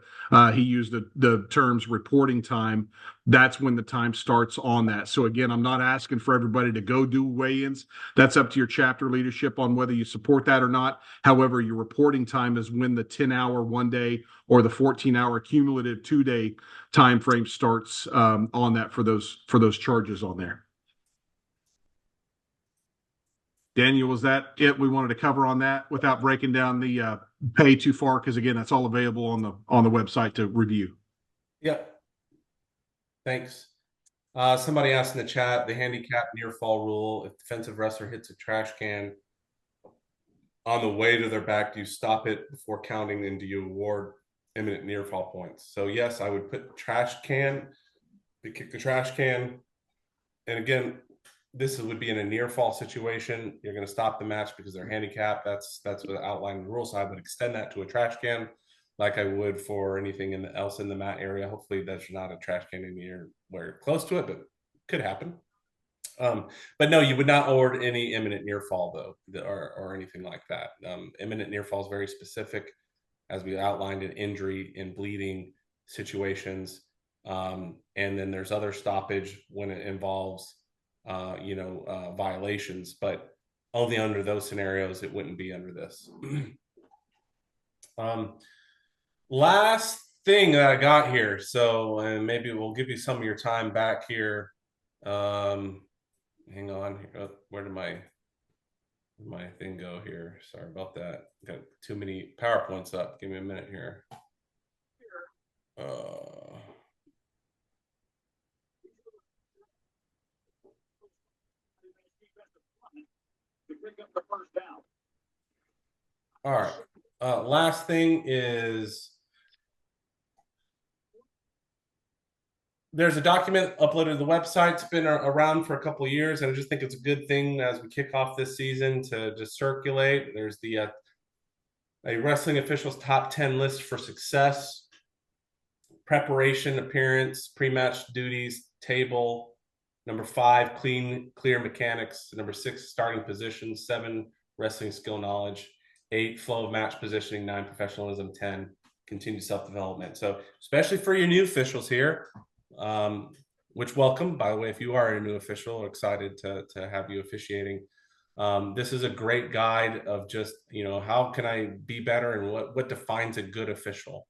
Speaker 1: he used the terms reporting time. That's when the time starts on that. So again, I'm not asking for everybody to go do weigh-ins. That's up to your chapter leadership on whether you support that or not. However, your reporting time is when the 10-hour one day or the 14-hour cumulative two-day time frame starts on that for those charges on there. Daniel, was that it we wanted to cover on that without breaking down the pay too far? Because again, that's all available on the website to review.
Speaker 2: Yeah. Thanks. Somebody asked in the chat, the handicap near fall rule: if defensive wrestler hits a trash can on the way to their back, do you stop it before counting, and do you award imminent near fall points? So yes, I would put trash can, to kick the trash can. And again, this would be in a near fall situation. You're going to stop the match because they're handicapped. That's what outlined in the rules. So I would extend that to a trash can, like I would for anything else in the mat area. Hopefully there's not a trash can in here where you're close to it, but could happen. But no, you would not award any imminent near fall though, or anything like that. Imminent near fall is very specific, as we outlined, in injury and bleeding situations. And then there's other stoppage when it involves violations, but only under those scenarios. It wouldn't be under this. Last thing that I got here, so and maybe we'll give you some of your time back here. Hang on, where did my thing go here? Sorry about that. Got too many PowerPoints up. Give me a minute here. All right. Last thing is there's a document uploaded to the website. It's been around for a couple of years, and I just think it's a good thing as we kick off this season to just circulate. There's the a wrestling official's top 10 list for success, preparation, appearance, pre-match duties, table. Number 5, clear mechanics. Number 6, starting position. 7, wrestling skill knowledge. 8, flow of match positioning. 9, professionalism. 10, continued self-development. So especially for your new officials here, which welcome, by the way, if you are a new official, we're excited to have you officiating. This is a great guide of just, how can I be better and what defines a good official?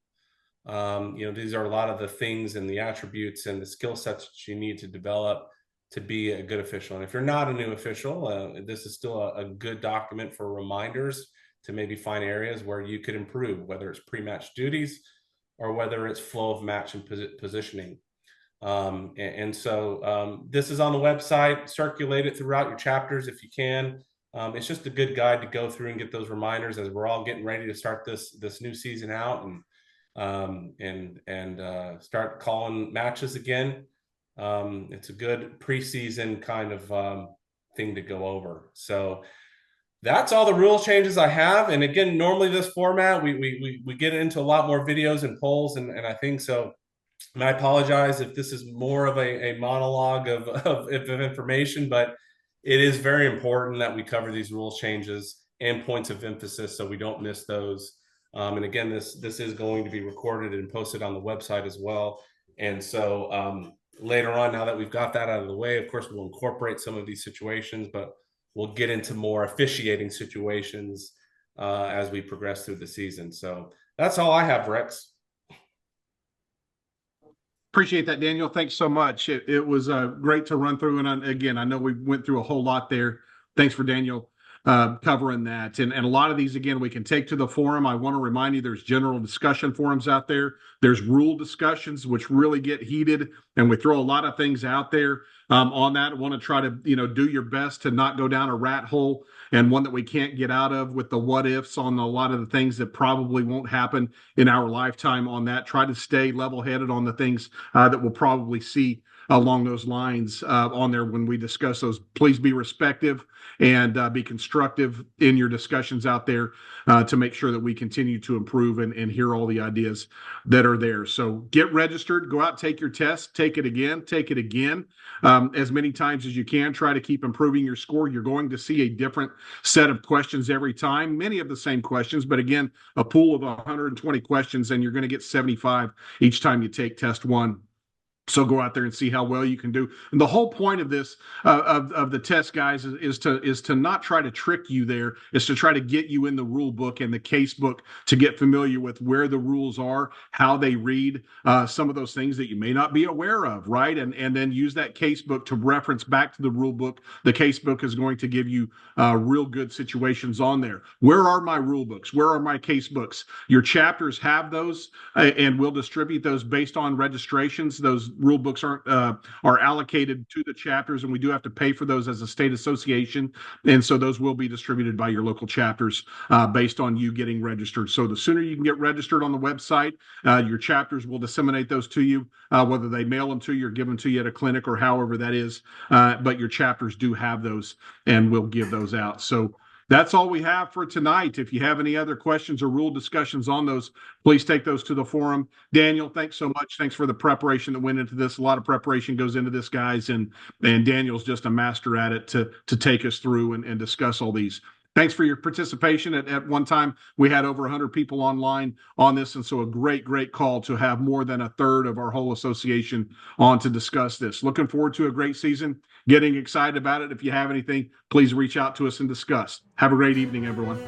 Speaker 2: These are a lot of the things and the attributes and the skill sets that you need to develop to be a good official. And if you're not a new official, this is still a good document for reminders to maybe find areas where you could improve, whether it's pre-match duties or whether it's flow of match and positioning. So this is on the website. Circulate it throughout your chapters if you can. It's just a good guide to go through and get those reminders as we're all getting ready to start this new season out and start calling matches again. It's a good preseason kind of thing to go over. So that's all the rule changes I have. And again, normally this format, we get into a lot more videos and polls, and I think so. And I apologize if this is more of a monologue of information, but it is very important that we cover these rule changes and points of emphasis so we don't miss those. And again, this is going to be recorded and posted on the website as well. And so later on, now that we've got that out of the way, of course, we'll incorporate some of these situations, but we'll get into more officiating situations as we progress through the season. So that's all I have, Rex.
Speaker 1: Appreciate that, Daniel. Thanks so much. It was great to run through. And again, I know we went through a whole lot there. Thanks for Daniel covering that. And a lot of these, again, we can take to the forum. I want to remind you there's general discussion forums out there. There's rule discussions, which really get heated. And we throw a lot of things out there on that. I want to try to, do your best to not go down a rat hole and one that we can't get out of with the what ifs on a lot of the things that probably won't happen in our lifetime on that. Try to stay level headed on the things that we'll probably see along those lines on there when we discuss those. Please be respectful and be constructive in your discussions out there to make sure that we continue to improve and hear all the ideas that are there. So get registered, go out, take your test, take it again as many times as you can. Try to keep improving your score. You're going to see a different set of questions every time, many of the same questions, but again, a pool of 120 questions, and you're going to get 75 each time you take test 1. So go out there and see how well you can do. And the whole point of this, of the test, guys, is to not try to trick you there. Is to try to get you in the rule book and the case book to get familiar with where the rules are, how they read, some of those things that you may not be aware of, right? And then use that case book to reference back to the rule book. The case book is going to give you real good situations on there. Where are my rule books? Where are my case books? Your chapters have those, and we'll distribute those based on registrations. Those rule books are allocated to the chapters, and we do have to pay for those as a state association, and so those will be distributed by your local chapters based on you getting registered. So the sooner you can get registered on the website, your chapters will disseminate those to you, whether they mail them to you or give them to you at a clinic or however that is, but your chapters do have those, and we'll give those out. So that's all we have for tonight. If you have any other questions or rule discussions on those, please take those to the forum. Daniel, thanks so much. Thanks for the preparation that went into this. A lot of preparation goes into this, guys, and Daniel's just a master at it to take us through and discuss all these. Thanks for your participation. At one time, we had over 100 people online on this, and so a great call to have more than a third of our whole association on to discuss this. Looking forward to a great season. Getting excited about it. If you have anything, please reach out to us and discuss. Have a great evening, everyone.